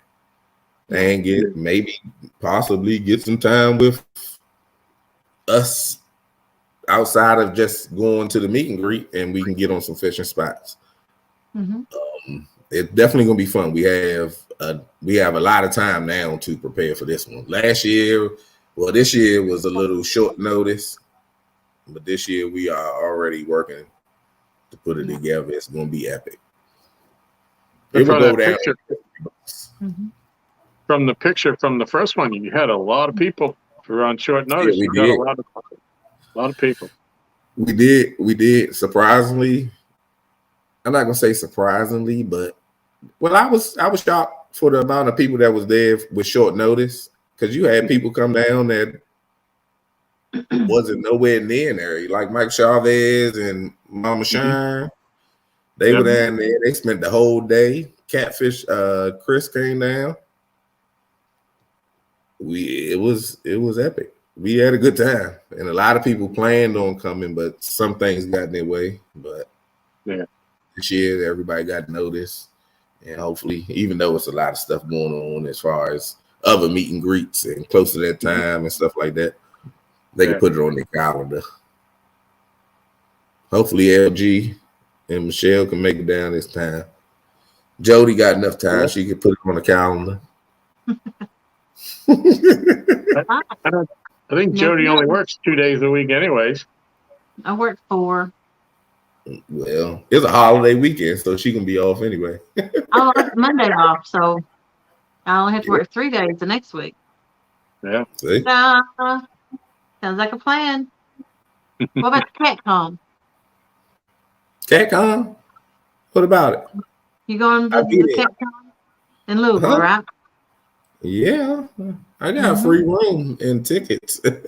and possibly get some time with us outside of just going to the meet and greet, and we can get on some fishing spots. It's definitely gonna be fun. We have a lot of time now to prepare for this one. This year was a little short notice, but this year we are already working to put it together. It's gonna be epic. It will go down. From the picture from the first one, you had a lot of people who were on short notice. Yeah, we did. Got a lot of people. We did. Surprisingly, I'm not gonna say surprisingly, but I was shocked for the amount of people that was there with short notice, because you had people come down that wasn't nowhere near an area, like Mike Chavez and Mama Shine. They were down there. They spent the whole day. Catfish Chris came down. It was epic. We had a good time, and a lot of people planned on coming, but some things got in their way. But this year everybody got notice, and hopefully, even though it's a lot of stuff going on as far as other meet and greets and close to that time and stuff like that, they can put it on their calendar. Hopefully LG and Michelle can make it down this time. Jody got enough time; she could put it on the calendar. I think Jody only works 2 days a week anyways. I work 4. Well, it's a holiday weekend, so she can be off anyway. I'll have Monday off, so I only have to work 3 days the next week. Yeah. See? Sounds like a plan. What about the CatCon? CatCon? What about it? You going to the CatCon in Louisville, right? Yeah, I got free room and tickets. And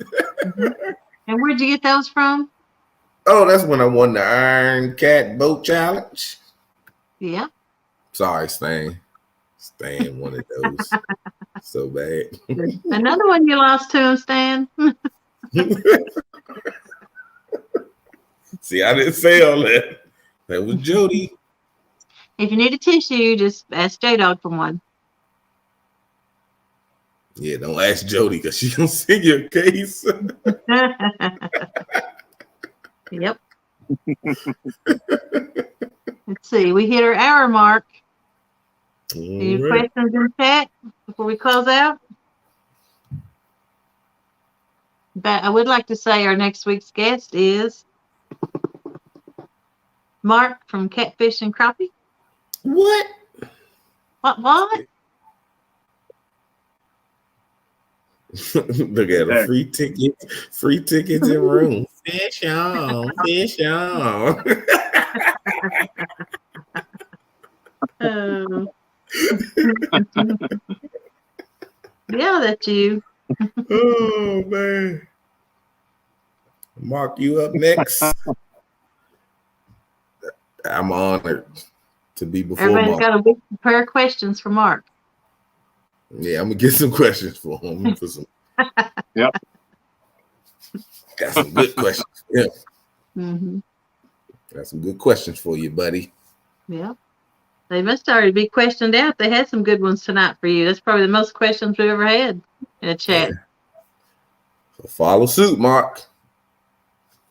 where'd you get those from? Oh, that's when I won the Iron Cat Boat Challenge. Yeah. Sorry, Stan. Stan wanted those so bad. Another one you lost to him, Stan. See, I didn't say all that. That was Jody. If you need a tissue, just ask J-Dog for one. Yeah, don't ask Jody because she gonna send you a case. Yep. Let's see. We hit our hour mark. Any questions in chat before we close out? But I would like to say our next week's guest is Mark from Catfish and Crappie. What? What? Look at a free tickets in room. Fish on. Oh. Yeah, that's you. Oh man. Mark, you up next. I'm honored to be before Everybody's Mark. got a big pair of questions for Mark. Yeah, I'm gonna get some questions for him. Yep. Got some good questions. Yeah. Mm-hmm. Got some good questions for you, buddy. Yeah. They must already be questioned out. They had some good ones tonight for you. That's probably the most questions we've ever had in a chat. Yeah. So follow suit, Mark.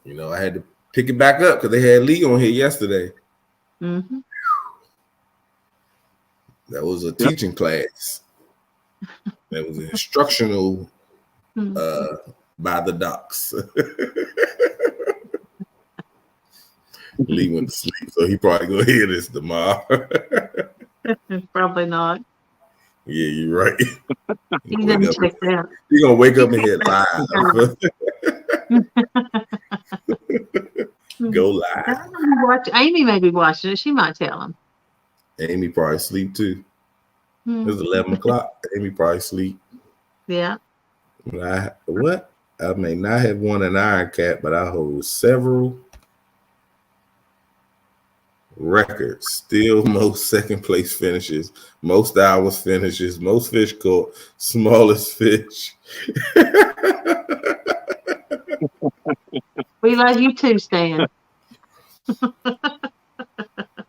You know, I had to pick it back up because they had Lee on here yesterday. Mm-hmm. That was a teaching class. That was instructional by the docs. Lee went to sleep, so he probably gonna hear this tomorrow. Probably not. Yeah, you're right. He didn't check that. He's gonna wake up and hear live. Go live. Amy may be watching it. She might tell him. Amy probably sleep too. It's 11 o'clock. Amy probably sleep. Yeah. What? I may not have won an Iron Cat, but I hold several records. Still most second place finishes, most hours finishes, most fish caught, smallest fish. We love you too, Stan.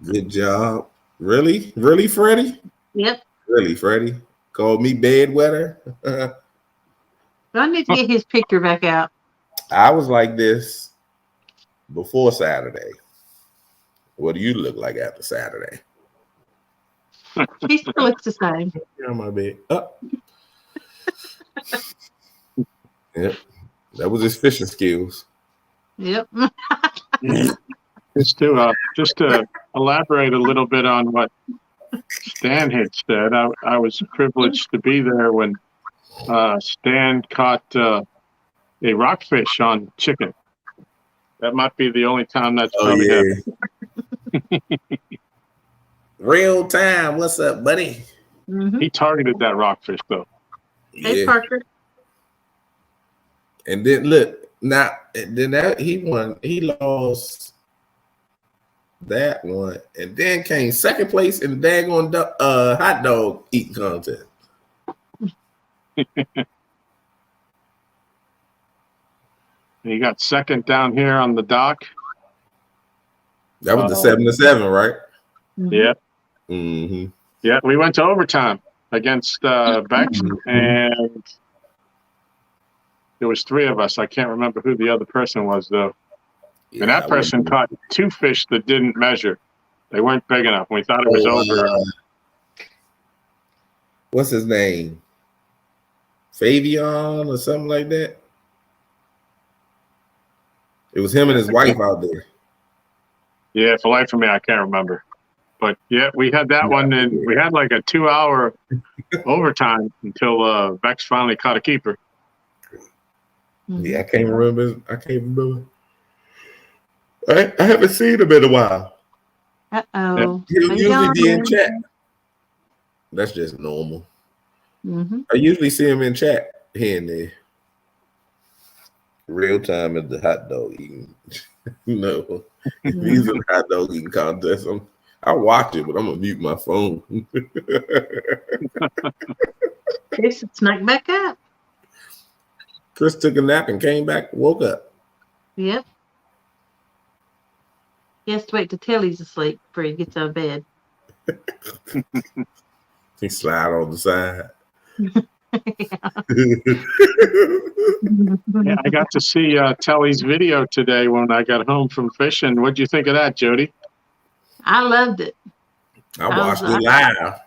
Good job. Really? Really, Freddie? Yep. Really, Freddie? Called me bedwetter? I need to get his picture back out. I was like this before Saturday. What do you look like after Saturday? He still looks the same. Get on my bed. Up. Yep. That was his fishing skills. Yep. Just to elaborate a little bit on what Stan had said, I was privileged to be there when Stan caught a rockfish on chicken. That might be the only time that's probably happened. Real time. What's up, buddy? Mm-hmm. He targeted that rockfish though. Hey, Parker. And then look, now then that he won. He lost that one, and then came second place in the daggone hot dog eating contest. He got second down here on the dock. That was the 7-7, right? Mm-hmm. Yeah. Mm-hmm. Yeah, we went to overtime against Bex, and there was three of us. I can't remember who the other person was though. Yeah, and that person caught two fish that didn't measure. They weren't big enough. We thought it was over. What's his name? Fabian or something like that. It was him and his wife out there. Yeah, for life of me, I can't remember. But yeah, we had that one, and we had like a 2-hour overtime until Bex finally caught a keeper. Yeah, I can't remember. I haven't seen him in a while. Uh-oh. He'll usually be in chat. That's just normal. Mm-hmm. I usually see him in chat here and there. Real time at the hot dog eating. No, if he's in the hot dog eating contest, I'll watch it, but I'm gonna mute my phone. Chris snuck back up. Chris took a nap and came back, woke up. Yep. He has to wait till he's asleep before he gets out of bed. He slide on the side. Yeah, I got to see Telly's video today when I got home from fishing. What'd you think of that, Jody? I loved it. I watched it live.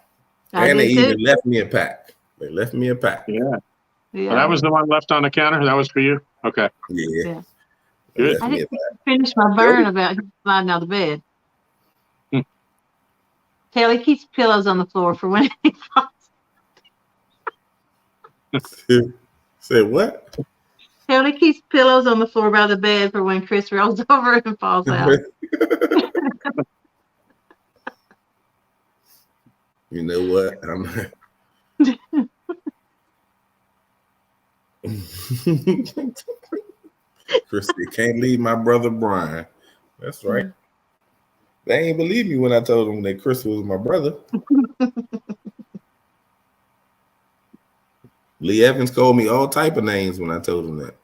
And they even left me a pack. They left me a pack. Yeah. Well, that was the one left on the counter? That was for you? Okay. Yeah. Good. I didn't finish my burn about him sliding out of bed. Telly keeps pillows on the floor for when he falls. Say what? Telly keeps pillows on the floor by the bed for when Chris rolls over and falls out. You know what? Christy can't leave my brother Brian. That's right. They ain't believe me when I told them that Chris was my brother. Lee Evans called me all type of names when I told him that.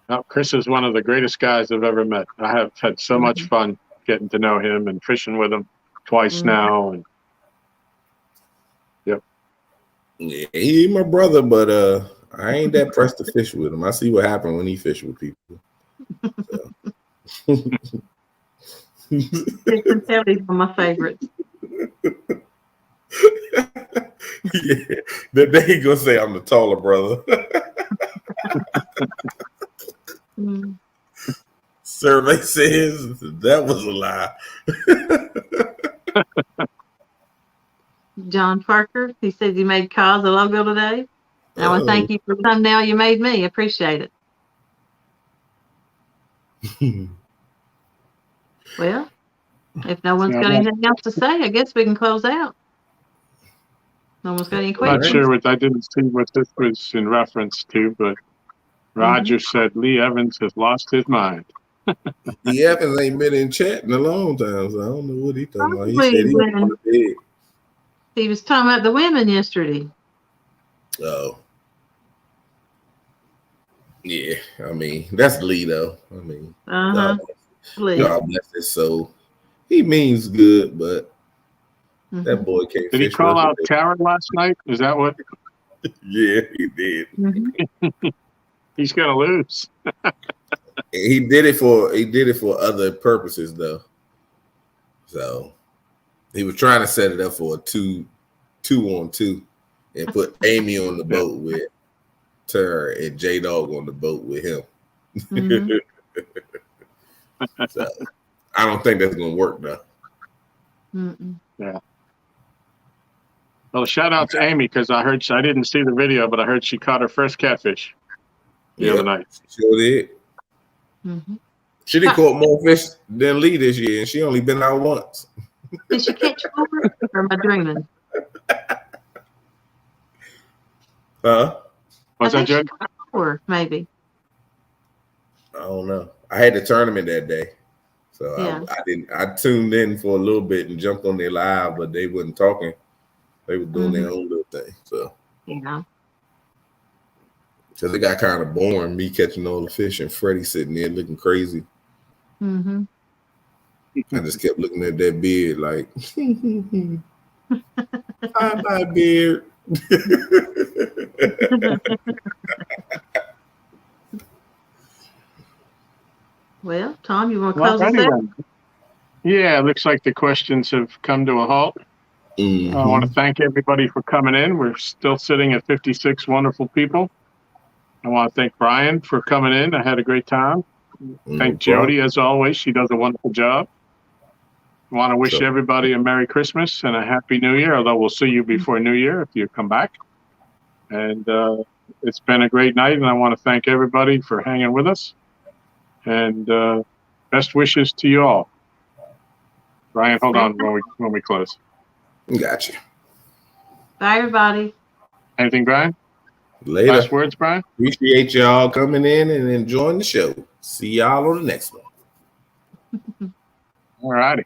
Oh, Chris is one of the greatest guys I've ever met. I have had so much fun getting to know him and fishing with him twice now. And yep. Yeah, he my brother, but I ain't that pressed to fish with him. I see what happened when he fish with people. So. Telly's one of my favorites. Yeah, that he gonna say I'm the taller brother. Survey says that was a lie. John Parker, he says you made Cause a logo today. I want to thank you for the thumbnail you made me. Appreciate it. Well, if no one's got anything else to say, I guess we can close out. No one's got any questions? Not sure I didn't see what this was in reference to, but Roger said Lee Evans has lost his mind. Lee Evans ain't been in chat in a long time, so I don't know what he talking about. He said he was on the bed. He was talking about the women yesterday. Oh. Yeah, I mean, that's Lee, though. I mean, God bless his soul. He means good, but that boy can't Did he call out Tara last night? Is that what? Yeah, he did. He's going to lose. He did it for other purposes, though. So he was trying to set it up for a 2-on-2 and put Amy on the boat with Tara and J Dog on the boat with him. So I don't think that's gonna work though. Yeah. Well, shout out to Amy because I didn't see the video, but I heard she caught her first catfish the other night. Sure did. She did caught more fish than Lee this year, and she only been out once. Did she catch over, or am I dreaming? Huh? What's that, Jed? Or maybe. I don't know. I had the tournament that day, so I tuned in for a little bit and jumped on their live, but they wasn't talking. They were doing their own little thing. So because it got kind of boring, me catching all the fish and Freddie sitting there looking crazy. I just kept looking at that beard like, hi, my beard. Well, Tom, you want to close us out? Yeah, it looks like the questions have come to a halt. I want to thank everybody for coming in. We're still sitting at 56 wonderful people. I want to thank Brian for coming in. I had a great time. Thank Jody, as always. She does a wonderful job. I want to wish everybody a Merry Christmas and a Happy New Year, although we'll see you before New Year if you come back. And it's been a great night, and I want to thank everybody for hanging with us. And best wishes to you all. Brian, hold on when we close. Gotcha. Bye, everybody. Anything, Brian? Later. Last words, Brian? Appreciate y'all coming in and enjoying the show. See y'all on the next one. All righty.